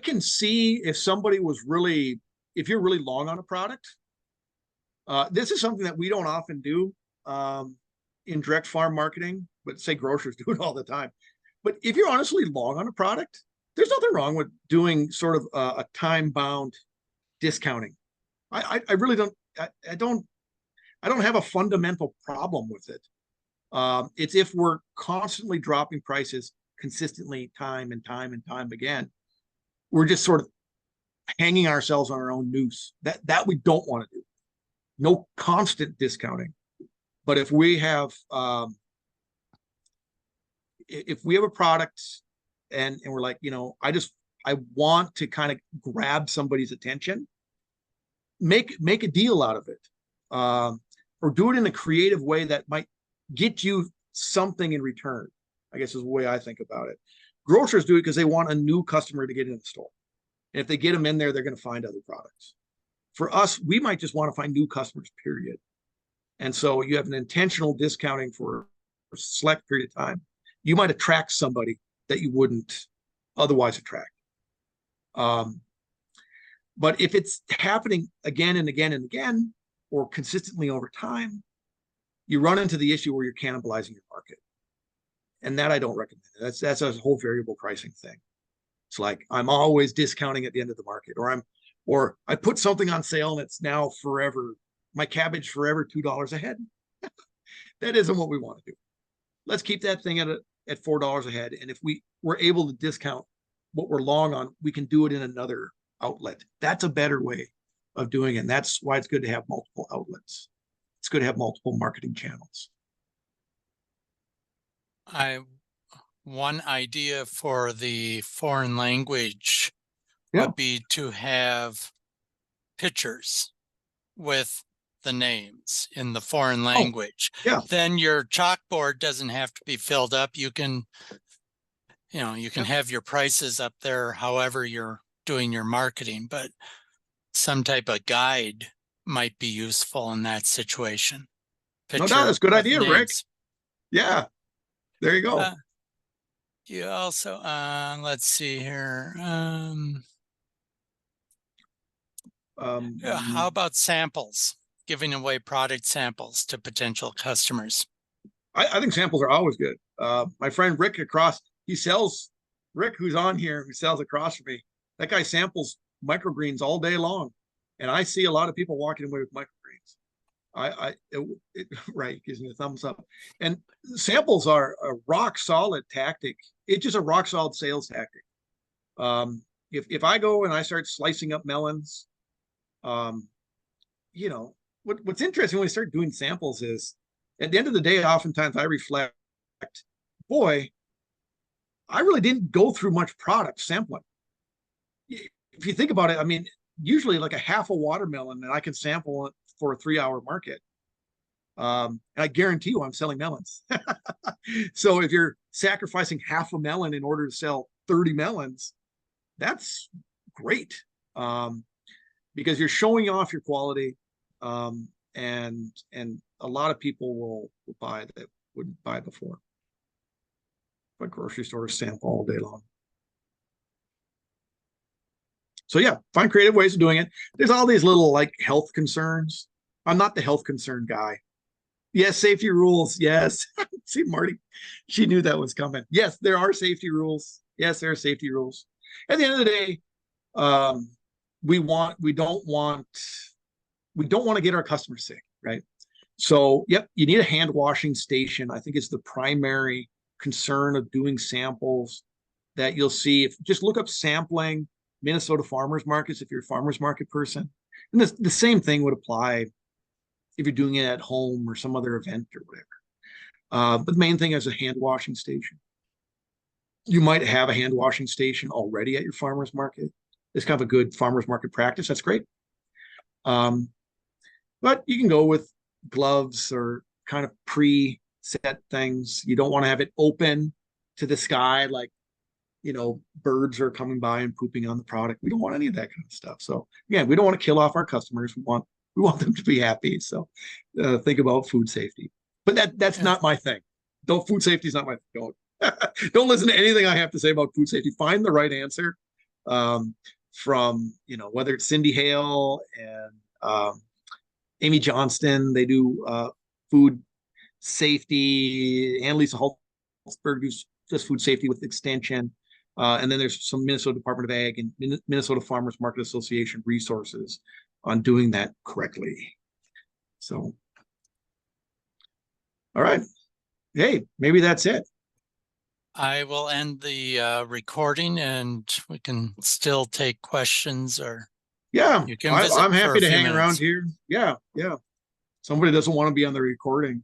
can see if somebody if you're really long on a product. This is something that we don't often do in direct farm marketing, but say grocers do it all the time. But if you're honestly long on a product, there's nothing wrong with doing sort of a time-bound discounting. I really don't. I don't have a fundamental problem with it. It's if we're constantly dropping prices consistently, time and time again, we're just sort of hanging ourselves on our own noose. That we don't want to do. No constant discounting. But if we have a product and we're like, I want to kind of grab somebody's attention, make a deal out of it, or do it in a creative way that might get you something in return, I guess is the way I think about it. Grocers do it because they want a new customer to get in the store. And if they get them in there, they're going to find other products. For us, we might just want to find new customers, period. And so you have an intentional discounting for a select period of time. You might attract somebody that you wouldn't otherwise attract. But if it's happening again and again and again, or consistently over time, you run into the issue where you're cannibalizing your market. And that I don't recommend. That's a whole variable pricing thing. It's like I'm always discounting at the end of the market, or I put something on sale and it's now forever, my cabbage forever $2 a head. That isn't what we want to do. Let's keep that thing at $4 a head. And if we're able to discount what we're long on, we can do it in another outlet. That's a better way of doing it. And that's why it's good to have multiple outlets. It's good to have multiple marketing channels.
One idea for the foreign language
Yeah.
would be to have pictures with the names in the foreign language.
yeah.
Then your chalkboard doesn't have to be filled up. You can have your prices up there however you're doing your marketing, but some type of guide might be useful in that situation.
No doubt, that's a good idea,
names.
Rick. Yeah, there you go.
You also, let's see here. How about samples? Giving away product samples to potential customers.
I think samples are always good. My friend Rick Rick, who's on here, who sells across from me, that guy samples microgreens all day long. And I see a lot of people walking away with microgreens. Right, gives me a thumbs up. And samples are a rock solid tactic. It's just a rock solid sales tactic. If I go and I start slicing up melons, what's interesting when we start doing samples is at the end of the day, oftentimes I reflect, boy, I really didn't go through much product sampling. If you think about it, I mean, usually like a half a watermelon and I can sample it for a 3-hour market. And I guarantee you I'm selling melons. So if you're sacrificing half a melon in order to sell 30 melons, that's great. Because you're showing off your quality. And a lot of people will buy that wouldn't buy before. But grocery stores sample all day long. So yeah, find creative ways of doing it. There's all these little like health concerns. I'm not the health concern guy. Yes, safety rules. Yes. See, Marty, she knew that was coming. Yes, there are safety rules. Yes, there are safety rules. At the end of the day, we don't want to get our customers sick, right? So, yep, you need a hand washing station. I think it's the primary concern of doing samples that you'll see. If just look up sampling Minnesota farmers markets, if you're a farmers market person, and the same thing would apply if you're doing it at home or some other event or whatever. But the main thing is a hand washing station. You might have a hand washing station already at your farmers market. It's kind of a good farmers market practice. That's great. But you can go with gloves or kind of pre-set things. You don't want to have it open to the sky like, birds are coming by and pooping on the product. We don't want any of that kind of stuff. So again, we don't want to kill off our customers. We want them to be happy. So think about food safety. But that's not my thing. Food safety is not my thing. Don't listen to anything I have to say about food safety. Find the right answer from whether it's Cindy Hale and Amy Johnston. They do food safety. Annalisa Holzberg does food safety with Extension. And then there's some Minnesota Department of Ag and Minnesota Farmers Market Association resources on doing that correctly. So, all right. Hey, maybe that's it.
I will end the recording and we can still take questions or
yeah,
you can visit
I'm happy to hang
minutes.
around here. Yeah. Somebody doesn't want to be on the recording.